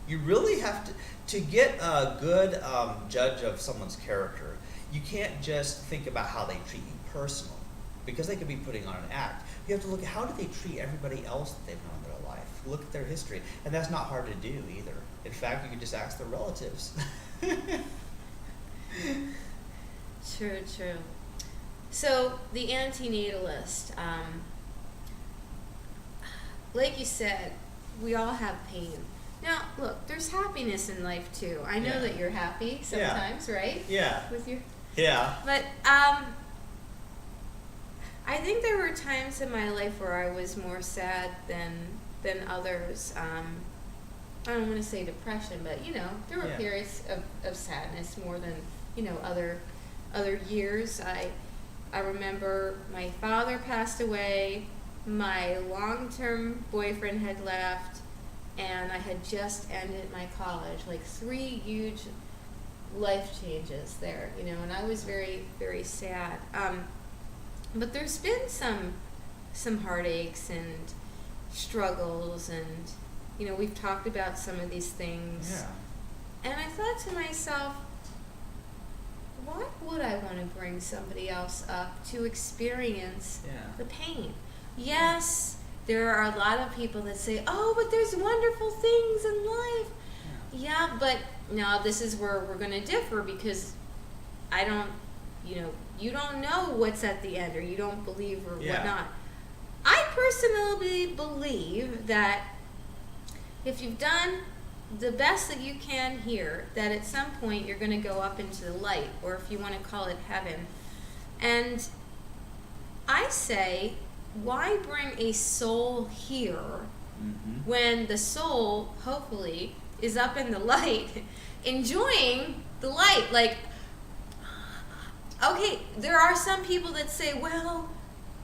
You really have to get a good judge of someone's character. You can't just think about how they treat you personally, because they could be putting on an act. You have to look at how do they treat everybody else that they've known in their life. Look at their history, and that's not hard to do either. In fact, you can just ask their relatives. True. So the anti-natalist, like you said, we all have pain. Now, look, there's happiness in life too. I know that you're happy sometimes, right? Yeah. With your. Yeah. But I think there were times in my life where I was more sad than others. I don't want to say depression, but you know, there were periods of sadness more than, you know, other years. I remember my father passed away, my long-term boyfriend had left, and I had just ended my college. Like 3 huge life changes there, you know, and I was very, very sad. But there's been some heartaches and struggles, and you know, we've talked about some of these things. Yeah. And I thought to myself, why would I want to bring somebody else up to experience the pain? Yes, there are a lot of people that say, oh, but there's wonderful things in life. Yeah, but now this is where we're going to differ, because I don't, you know, you don't know what's at the end, or you don't believe or whatnot. I personally believe that if you've done the best that you can here, that at some point you're going to go up into the light, or if you want to call it heaven. And I say, why bring a soul here when the soul, hopefully, is up in the light, enjoying the light? Like, okay, there are some people that say, well,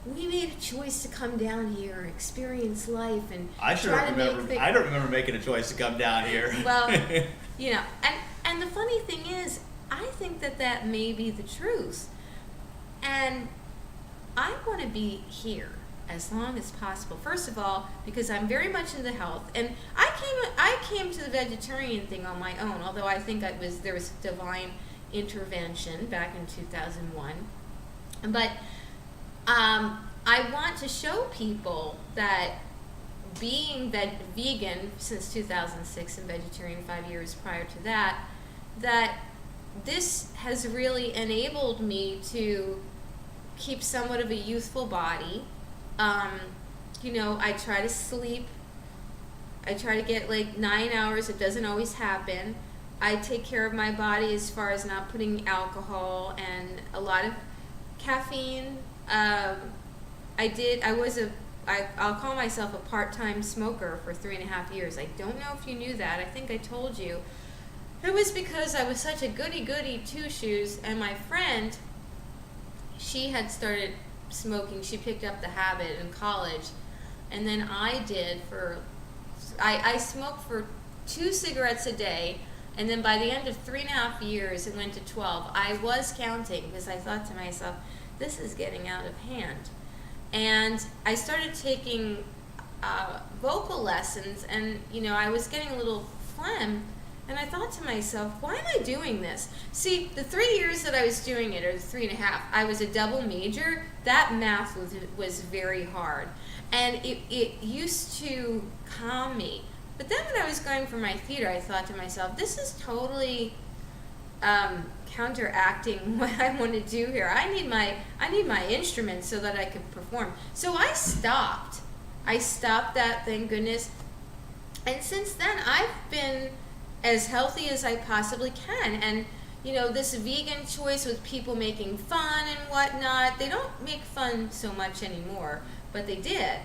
we made a choice to come down here and experience life and I don't remember making a choice to come down here. Well, you know, and the funny thing is, I think that may be the truth. And I want to be here as long as possible. First of all, because I'm very much into health, and I came to the vegetarian thing on my own, although I think there was divine intervention back in 2001. But I want to show people that being vegan since 2006 and vegetarian 5 years prior to that, that this has really enabled me to keep somewhat of a youthful body. You know, I try to sleep. I try to get like 9 hours. It doesn't always happen. I take care of my body as far as not putting alcohol and a lot of caffeine. I'll call myself a part-time smoker for 3.5 years. I don't know if you knew that. I think I told you. It was because I was such a goody-goody two-shoes, and my friend, she had started smoking. She picked up the habit in college, and then I smoked for 2 cigarettes a day, and then by the end of 3.5 years, it went to 12. I was counting because I thought to myself, this is getting out of hand. And I started taking vocal lessons, and I was getting a little phlegm, and I thought to myself, why am I doing this? See, the 3 years that I was doing it, or the 3.5, I was a double major. That math was very hard, and it used to calm me. But then when I was going for my theater, I thought to myself, this is totally counteracting what I want to do here. I need my instrument so that I could perform. So I stopped. That, thank goodness. And since then, I've been as healthy as I possibly can. And this vegan choice with people making fun and whatnot, they don't make fun so much anymore, but they did.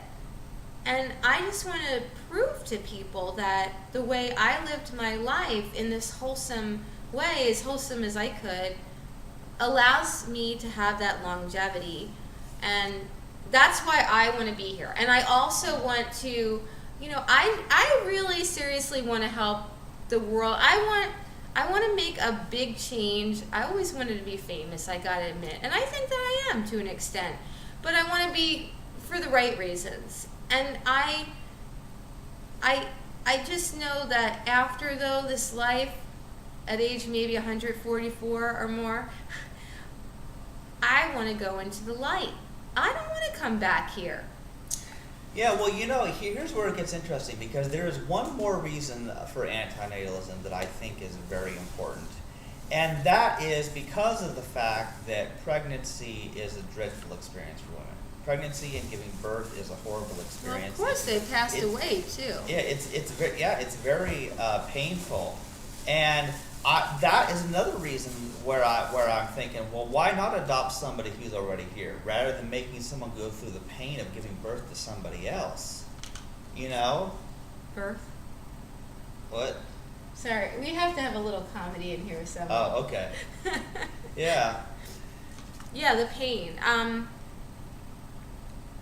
And I just want to prove to people that the way I lived my life in this wholesome way, as wholesome as I could, allows me to have that longevity. And that's why I want to be here. And I also want to, I really seriously want to help the world. I want to make a big change. I always wanted to be famous, I gotta admit. And I think that I am to an extent. But I want to be for the right reasons. And I just know that after, though, this life, at age maybe 144 or more, I want to go into the light. I don't want to come back here. Yeah, well, here's where it gets interesting, because there is one more reason for anti-natalism that I think is very important. And that is because of the fact that pregnancy is a dreadful experience for women. Pregnancy and giving birth is a horrible experience. Well, of course, they passed away too. Yeah, it's very painful, and that is another reason where I'm thinking, well, why not adopt somebody who's already here rather than making someone go through the pain of giving birth to somebody else? Birth. What? Sorry, we have to have a little comedy in here somewhere. Oh, okay. Yeah. Yeah, the pain.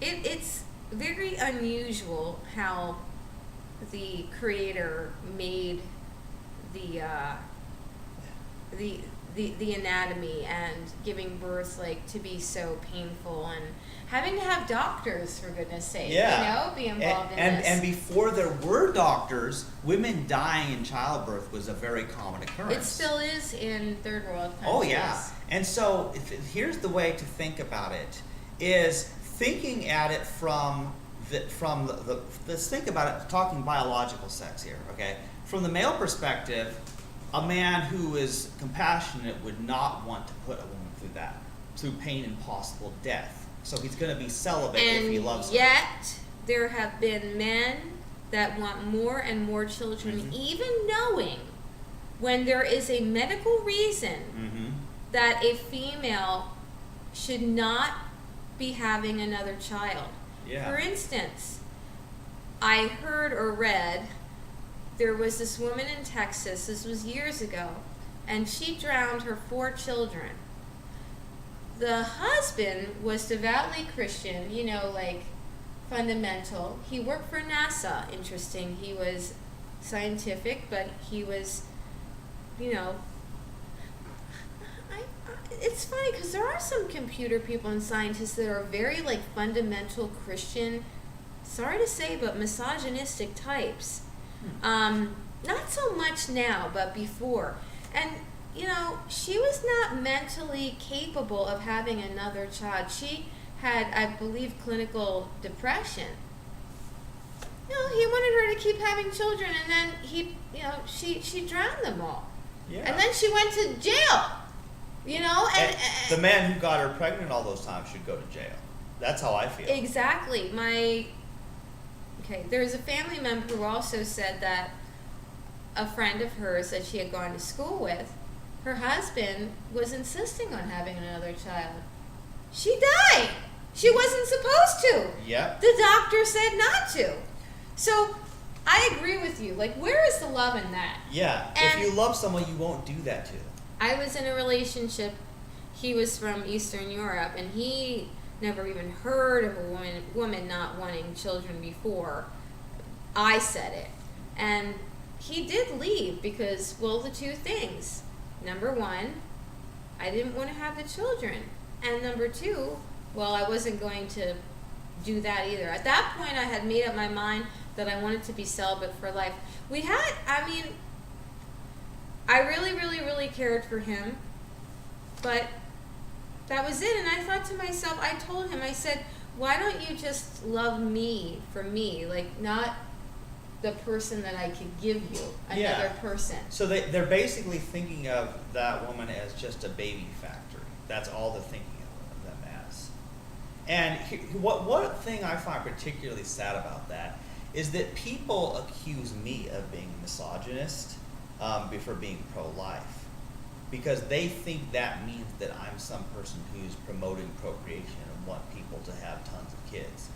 It's very unusual how the creator made the anatomy and giving birth to be so painful, and having to have doctors, for goodness sake, be involved in this. And before there were doctors, women dying in childbirth was a very common occurrence. It still is in third world countries. Oh yeah. And so here's the way to think about it: is thinking at it let's think about it, talking biological sex here, okay? From the male perspective, a man who is compassionate would not want to put a woman through pain and possible death. So he's going to be celibate if he loves her. And yet, there have been men that want more and more children, even knowing when there is a medical reason that a female should not be having another child. Yeah. For instance, I heard or read there was this woman in Texas, this was years ago, and she drowned her 4 children. The husband was devoutly Christian, fundamental. He worked for NASA, interesting. He was scientific, but he was, it's funny because there are some computer people and scientists that are very fundamental Christian, sorry to say, but misogynistic types. Not so much now, but before. And she was not mentally capable of having another child. She had, I believe, clinical depression. He wanted her to keep having children, and then she drowned them all. Yeah. And then she went to jail. And the man who got her pregnant all those times should go to jail. That's how I feel. Exactly. There's a family member who also said that a friend of hers that she had gone to school with, her husband was insisting on having another child. She died. She wasn't supposed to. Yep. The doctor said not to. So I agree with you. Where is the love in that? Yeah. And if you love someone, you won't do that to them. I was in a relationship. He was from Eastern Europe, and he never even heard of a woman not wanting children before I said it. And he did leave because, well, the two things. Number one, I didn't want to have the children. And number two, well, I wasn't going to do that either. At that point, I had made up my mind that I wanted to be celibate for life. I really, really, really cared for him, but that was it. And I thought to myself, I told him, I said, why don't you just love me for me, like not the person that I could give you, another person. So they're basically thinking of that woman as just a baby factory. That's all they're thinking of them as. And what thing I find particularly sad about that is that people accuse me of being misogynist for being pro-life, because they think that means that I'm some person who's promoting procreation and want people to have tons of kids.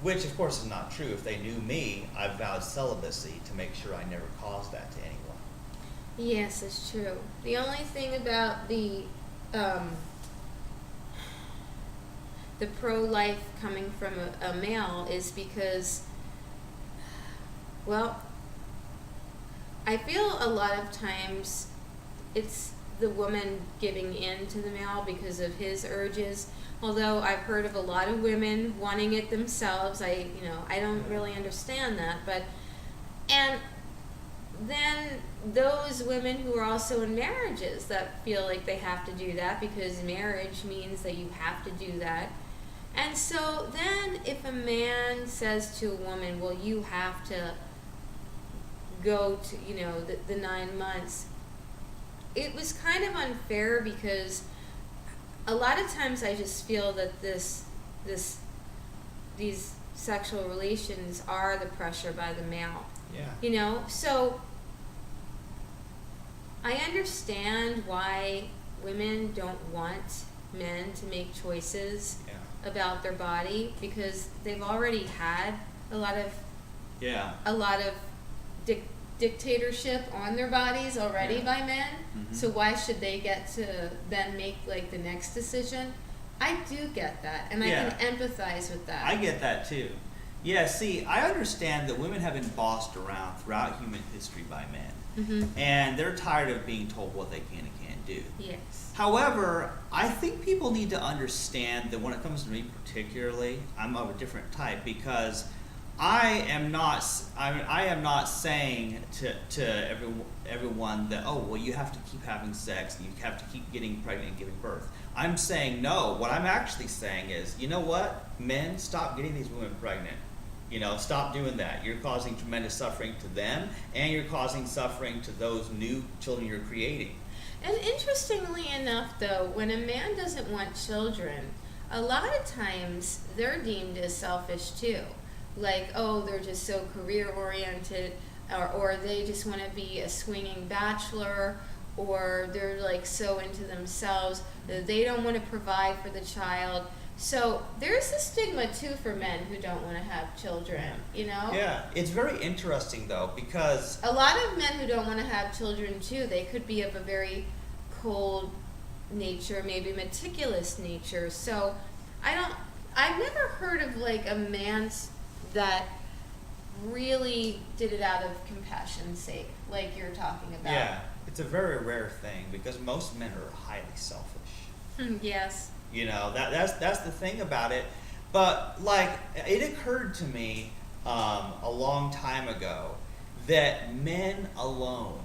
Which, of course, is not true. If they knew me, I vowed celibacy to make sure I never caused that to anyone. Yes, it's true. The only thing about the pro-life coming from a male is because, well, I feel a lot of times it's the woman giving in to the male because of his urges. Although I've heard of a lot of women wanting it themselves, I don't really understand that. And then those women who are also in marriages that feel like they have to do that because marriage means that you have to do that. And so then if a man says to a woman, well, you have to go to, the 9 months, it was kind of unfair because a lot of times I just feel that these sexual relations are the pressure by the male. Yeah. So I understand why women don't want men to make choices about their body because they've already had a lot of dictatorship on their bodies already by men. Mm-hmm. So why should they get to then make like the next decision? I do get that, and I can empathize with that. I get that too. Yeah, see, I understand that women have been bossed around throughout human history by men. Mm-hmm. And they're tired of being told what they can and can't do. Yes. However, I think people need to understand that when it comes to me particularly, I'm of a different type because I am not saying to everyone that, oh, well, you have to keep having sex and you have to keep getting pregnant and giving birth. I'm saying no. What I'm actually saying is, you know what? Men, stop getting these women pregnant. Stop doing that. You're causing tremendous suffering to them, and you're causing suffering to those new children you're creating. And interestingly enough, though, when a man doesn't want children, a lot of times they're deemed as selfish too. Like, oh, they're just so career-oriented, or they just want to be a swinging bachelor, or they're like so into themselves that they don't want to provide for the child. So there's a stigma too for men who don't want to have children, Yeah, it's very interesting though because a lot of men who don't want to have children too, they could be of a very cold nature, maybe meticulous nature. So I've never heard of like a man that really did it out of compassion's sake, like you're talking about. Yeah, it's a very rare thing because most men are highly selfish. Yes. That's the thing about it. But like, it occurred to me a long time ago that men alone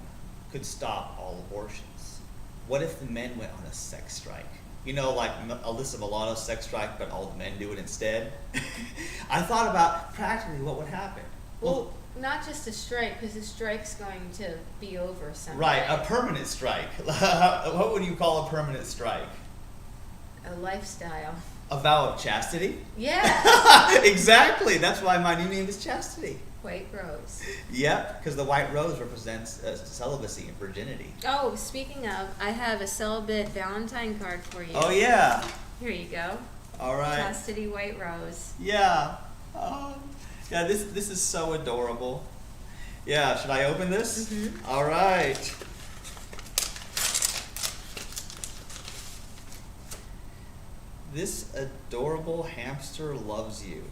could stop all abortions. What if the men went on a sex strike? Like Alyssa Milano's sex strike, but all the men do it instead. I thought about practically what would happen. Well, not just a strike, because the strike's going to be over someday. Right, a permanent strike. What would you call a permanent strike? A lifestyle. A vow of chastity? Yeah. Exactly. That's why my new name is Chastity. White rose. Yep, because the white rose represents celibacy and virginity. Oh, speaking of, I have a Celibate Valentine card for you. Oh, yeah. Here you go. All right. Chastity white rose. Yeah. Yeah, this is so adorable. Yeah, should I open this? Mm-hmm. All right. This adorable hamster loves you.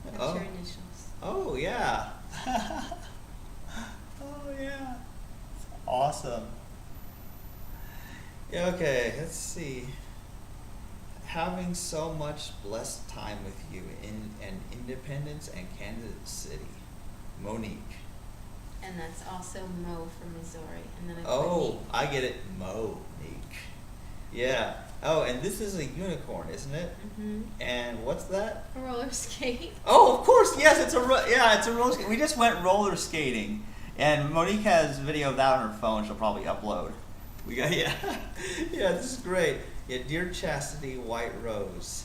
That's Oh. your initials. Oh, yeah. Oh, yeah. It's awesome. Yeah, okay, let's see. Having so much blessed time with you in Independence and Kansas City. Monique. And that's also Mo from Missouri. And then I put Oh, me. I get it. Monique. Yeah. Oh, and this is a unicorn, isn't it? Mm-hmm. And what's that? A roller skate. Oh, of course. Yes, it's a roller skate. We just went roller skating, and Monique has video of that on her phone. She'll probably upload. We got yeah, yeah. This is great. Yeah, dear Chastity, White Rose.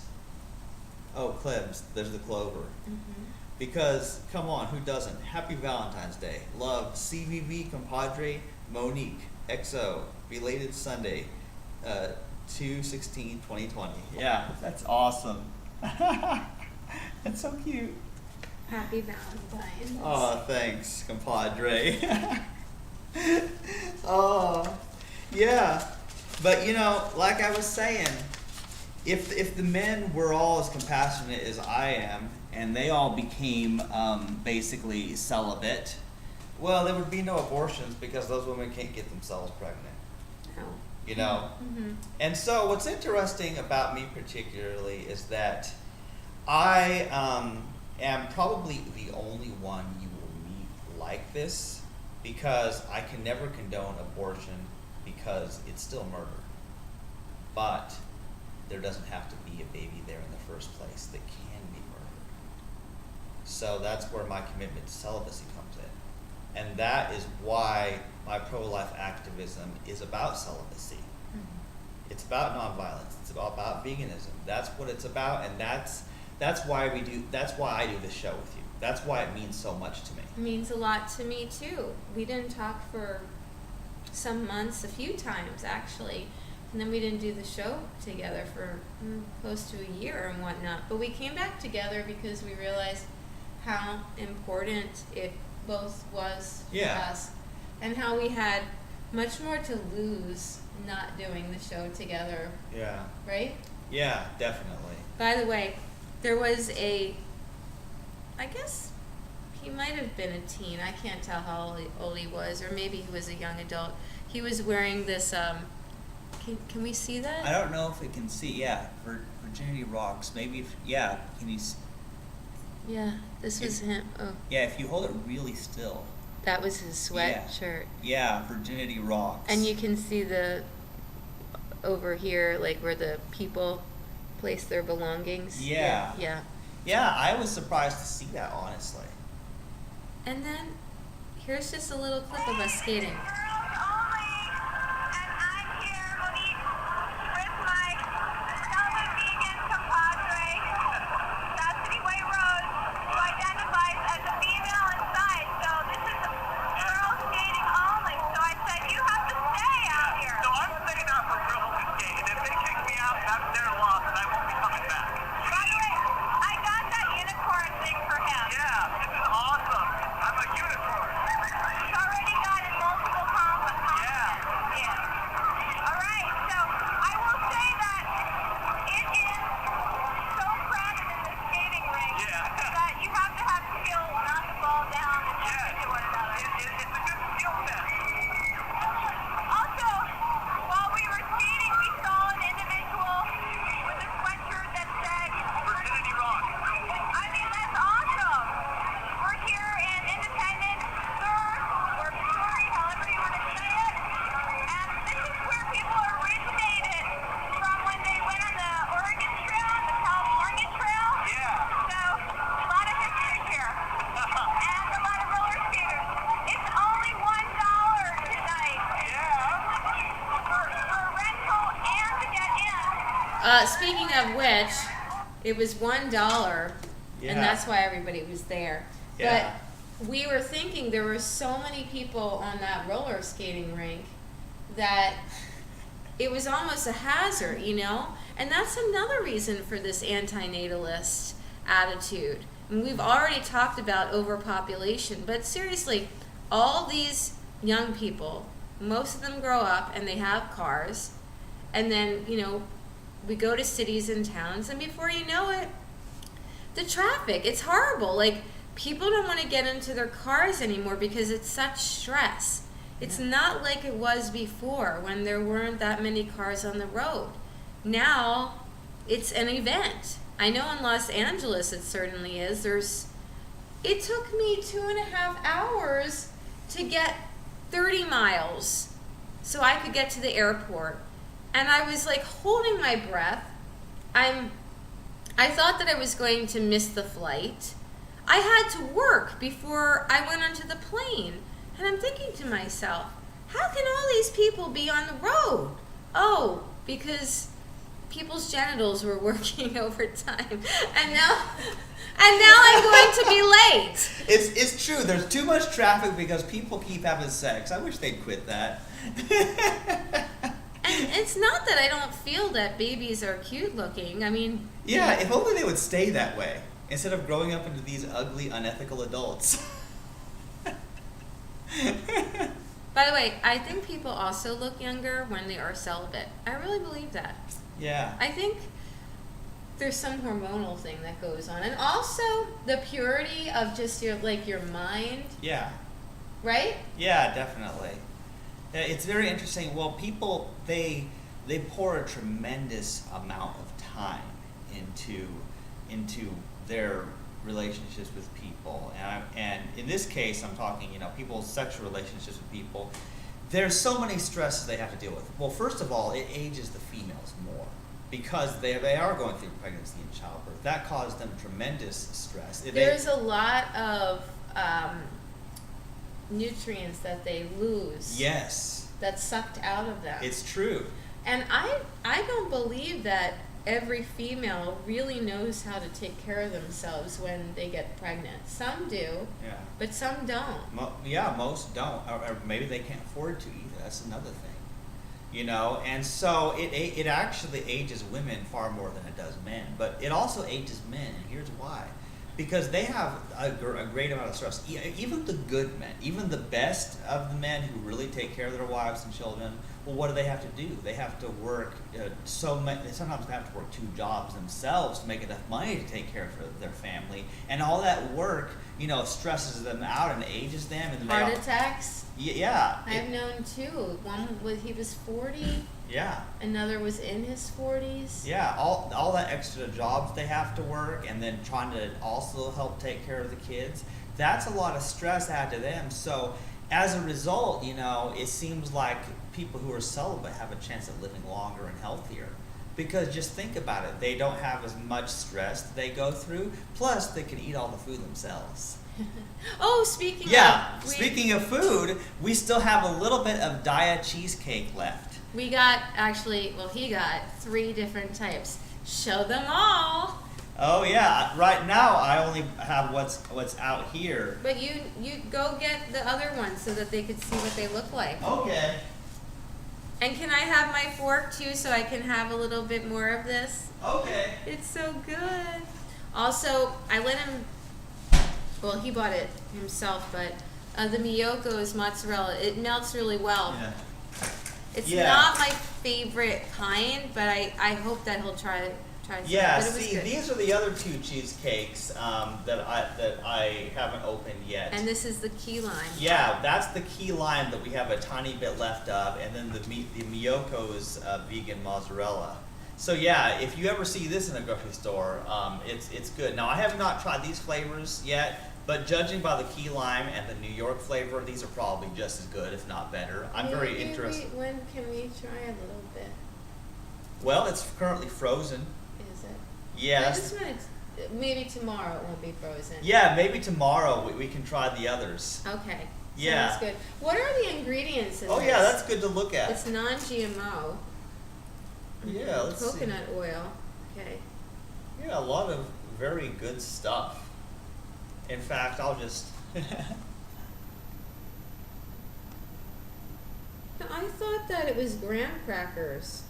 Oh, Clebs. There's the clover. Mm-hmm. Because come on, who doesn't? Happy Valentine's Day. Love, CVV compadre Monique. XO. Belated Sunday. 2/16/2020. Yeah, that's awesome. That's so cute. Happy Valentine's. Oh, thanks, compadre. Oh, yeah. But like I was saying, if the men were all as compassionate as I am, and they all became basically celibate, well, there would be no abortions because those women can't get themselves pregnant. No. Mm-hmm. Mm-hmm. And so what's interesting about me particularly is that I am probably the only one you will meet like this, because I can never condone abortion because it's still murder. But there doesn't have to be a baby there in the first place that can be murdered. So that's where my commitment to celibacy comes in. And that is why my pro-life activism is about celibacy. Mm-hmm. It's about nonviolence. It's about veganism. That's what it's about, and that's why I do this show with you. That's why it means so much to me. It means a lot to me too. We didn't talk for some months, a few times actually, and then we didn't do the show together for close to a year and whatnot. But we came back together because we realized how important it both was for us, and how we had much more to lose not doing the show together. Yeah. Right? Yeah, definitely. By the way, there was I guess he might have been a teen. I can't tell how old he was, or maybe he was a young adult. He was wearing this, can we see that? I don't know if it can see. Yeah, Virginity Rocks. Maybe can you? Yeah, this was him. Oh, Yeah, if you hold it really still. that was his sweatshirt. Yeah, Virginity Rocks. And you can see over here, like where the people place their belongings. Yeah. Yeah. Yeah, I was surprised to see that, honestly. And then here's just a little clip of us skating. Speaking of which, it was $1, and that's why everybody was there. Yeah. But we were thinking there were so many people on that roller skating rink that it was almost a hazard, And that's another reason for this anti-natalist attitude. And we've already talked about overpopulation, but seriously, all these young people, most of them grow up and they have cars, and then, we go to cities and towns, and before you know it, the traffic, it's horrible. Like, people don't want to get into their cars anymore because it's such stress. It's not like it was before when there weren't that many cars on the road. Now, it's an event. I know in Los Angeles it certainly is. It took me 2.5 hours to get 30 miles so I could get to the airport. And I was like holding my breath. I thought that I was going to miss the flight. I had to work before I went onto the plane. And I'm thinking to myself, how can all these people be on the road? Oh, because people's genitals were working overtime. And now I'm going to be late. It's true. There's too much traffic because people keep having sex. I wish they'd quit that. And it's not that I don't feel that babies are cute looking. I mean... Yeah, if only they would stay that way, instead of growing up into these ugly, unethical adults. By the way, I think people also look younger when they are celibate. I really believe that. Yeah. I think there's some hormonal thing that goes on. And also the purity of just your mind. Yeah. Right? Yeah, definitely. It's very interesting. Well, people, they pour a tremendous amount of time into their relationships with people, and in this case, I'm talking, people's sexual relationships with people. There's so many stresses they have to deal with. Well, first of all, it ages the females more because they are going through pregnancy and childbirth. That caused them tremendous stress. There's a lot of nutrients that they lose. Yes. That's sucked out of them. It's true. And I don't believe that every female really knows how to take care of themselves when they get pregnant. Some do, yeah, but some don't. Most don't, or maybe they can't afford to either. That's another thing, And so it actually ages women far more than it does men, but it also ages men, and here's why. Because they have a great amount of stress. Even the good men, even the best of the men who really take care of their wives and children, well, what do they have to do? They have to work sometimes they have to work 2 jobs themselves to make enough money to take care of their family. And all that work, stresses them out and ages them. And Heart attacks? Yeah. I've known 2. One he was 40. Yeah. Another was in his 40s. Yeah, all that extra jobs they have to work, and then trying to also help take care of the kids. That's a lot of stress added to them. So as a result, it seems like people who are celibate have a chance of living longer and healthier. Because just think about it, they don't have as much stress that they go through, plus they can eat all the food themselves. Oh, speaking of food, we still have a little bit of Daiya cheesecake left. We got, he got 3 different types. Show them all. Oh yeah, right now I only have what's out here. But you go get the other ones so that they could see what they look like. Okay. And can I have my fork too so I can have a little bit more of this? Okay. It's so good. Also, I let him, he bought it himself, but the Miyoko's mozzarella, it melts really well. Yeah. It's not my favorite kind, but I hope that he'll try some. Yeah, but it was good. These are the other 2 cheesecakes that I haven't opened yet. And this is the key lime. Yeah, that's the key lime that we have a tiny bit left of, and then the Miyoko's vegan mozzarella. So yeah, if you ever see this in a grocery store, it's good. Now I have not tried these flavors yet, but judging by the key lime and the New York flavor, these are probably just as good, if not better. I'm very interested. When can we try a little bit? Well, it's currently frozen. Is it? Yes. Maybe tomorrow it won't be frozen. Yeah, maybe tomorrow we can try the others. Okay. Yeah. Sounds good. What are the ingredients in this? Oh yeah, that's good to look at. It's non-GMO. Yeah, let's see. Coconut oil. Okay. Yeah, a lot of very good stuff. In fact, I'll just... I thought that it was graham crackers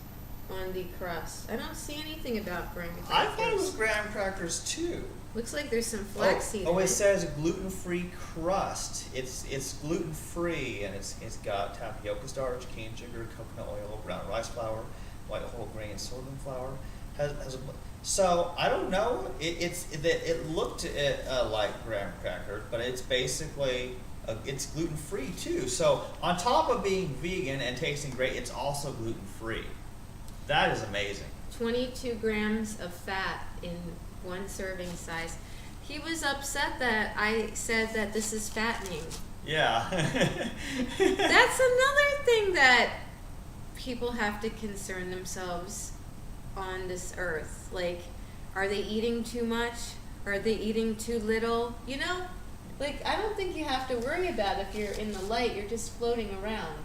on the crust. I don't see anything about graham crackers. I thought it was graham crackers too. Looks like there's some flaxseed. Oh, it says gluten-free crust. It's gluten-free, and it's got tapioca starch, cane sugar, coconut oil, brown rice flour, white whole grain sorghum flour. So I don't know. It looked like graham cracker, but it's basically it's gluten free too. So on top of being vegan and tasting great, it's also gluten free. That is amazing. 22 grams of fat in one serving size. He was upset that I said that this is fattening. Yeah. That's another thing that people have to concern themselves on this earth. Like, are they eating too much? Are they eating too little? You know? Like, I don't think you have to worry about if you're in the light. You're just floating around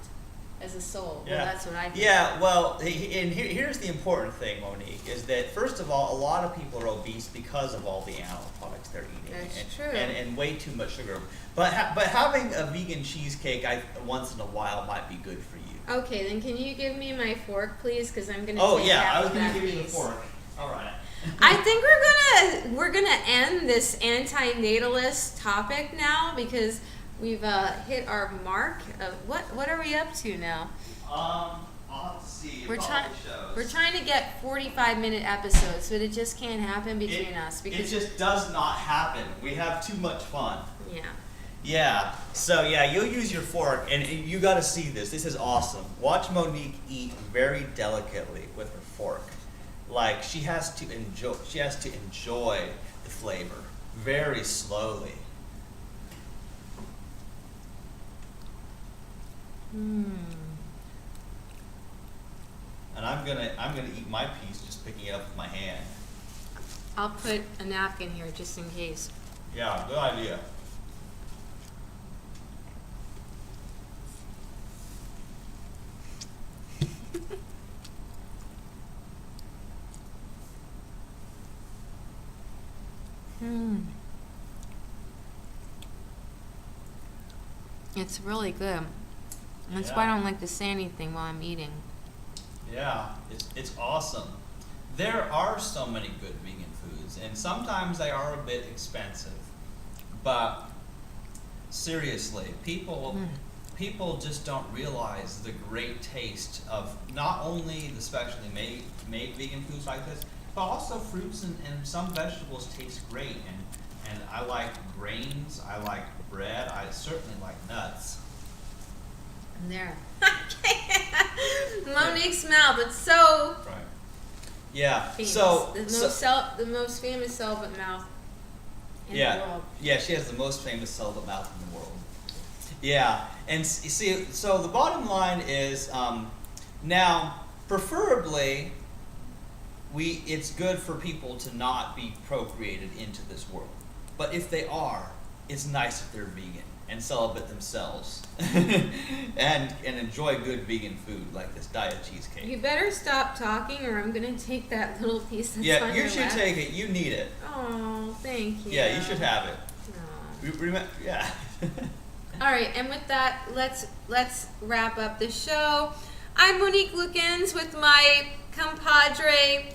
as a soul. Yeah. Well, that's what I think. Yeah, well, and here's the important thing, Monique, is that, first of all, a lot of people are obese because of all the animal products they're eating. That's true. And way too much sugar. But having a vegan cheesecake once in a while might be good for you. Okay, then can you give me my fork, please? Because I'm gonna. Oh take yeah, half I was of gonna that give you the piece. fork. All right. I think we're gonna end this anti-natalist topic now because we've hit our mark of what are we up to now? I'll have to see. We're trying to get 45-minute episodes, but it just can't happen between us because it just does not happen. We have too much fun. yeah. Yeah. So yeah, you'll use your fork, and you got to see this. This is awesome. Watch Monique eat very delicately with her fork. Like she has to enjoy. She has to enjoy the flavor very slowly. Mm. And I'm gonna eat my piece just picking it up with my hand. I'll put a napkin here just in case. Yeah, good idea. It's really good. That's why I don't like to say anything while I'm eating. Yeah, it's awesome. There are so many good vegan foods, and sometimes they are a bit expensive. But seriously, people just don't realize the great taste of not only the specially made vegan foods like this, but also fruits and some vegetables taste great. And I like grains, I like bread, I certainly like nuts. And there. Monique's mouth, it's so Right. Yeah. famous. So The most famous celibate mouth in the yeah, world. yeah, she has the most famous celibate mouth in the world. Yeah, and you see, so the bottom line is, now, preferably, it's good for people to not be procreated into this world. But if they are, it's nice if they're vegan and celibate themselves and enjoy good vegan food like this Daiya cheesecake. You better stop talking or I'm going to take that little piece that's Yeah, on you your should lap. take it. You need it. Oh, thank you. Yeah, you should have it. Aw. Yeah. All right, and with that, let's wrap up the show. I'm Monique Lukens with my compadre,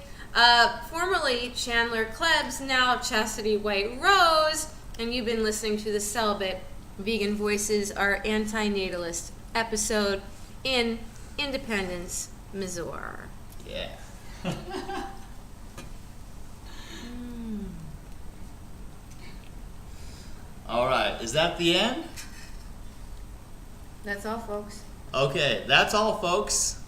formerly Chandler Klebs, now Chastity White Rose, and you've been listening to the Celibate Vegan Voices, our anti-natalist episode in Independence, Missouri. Yeah. All right, is that the end? That's all, folks. Okay, that's all, folks.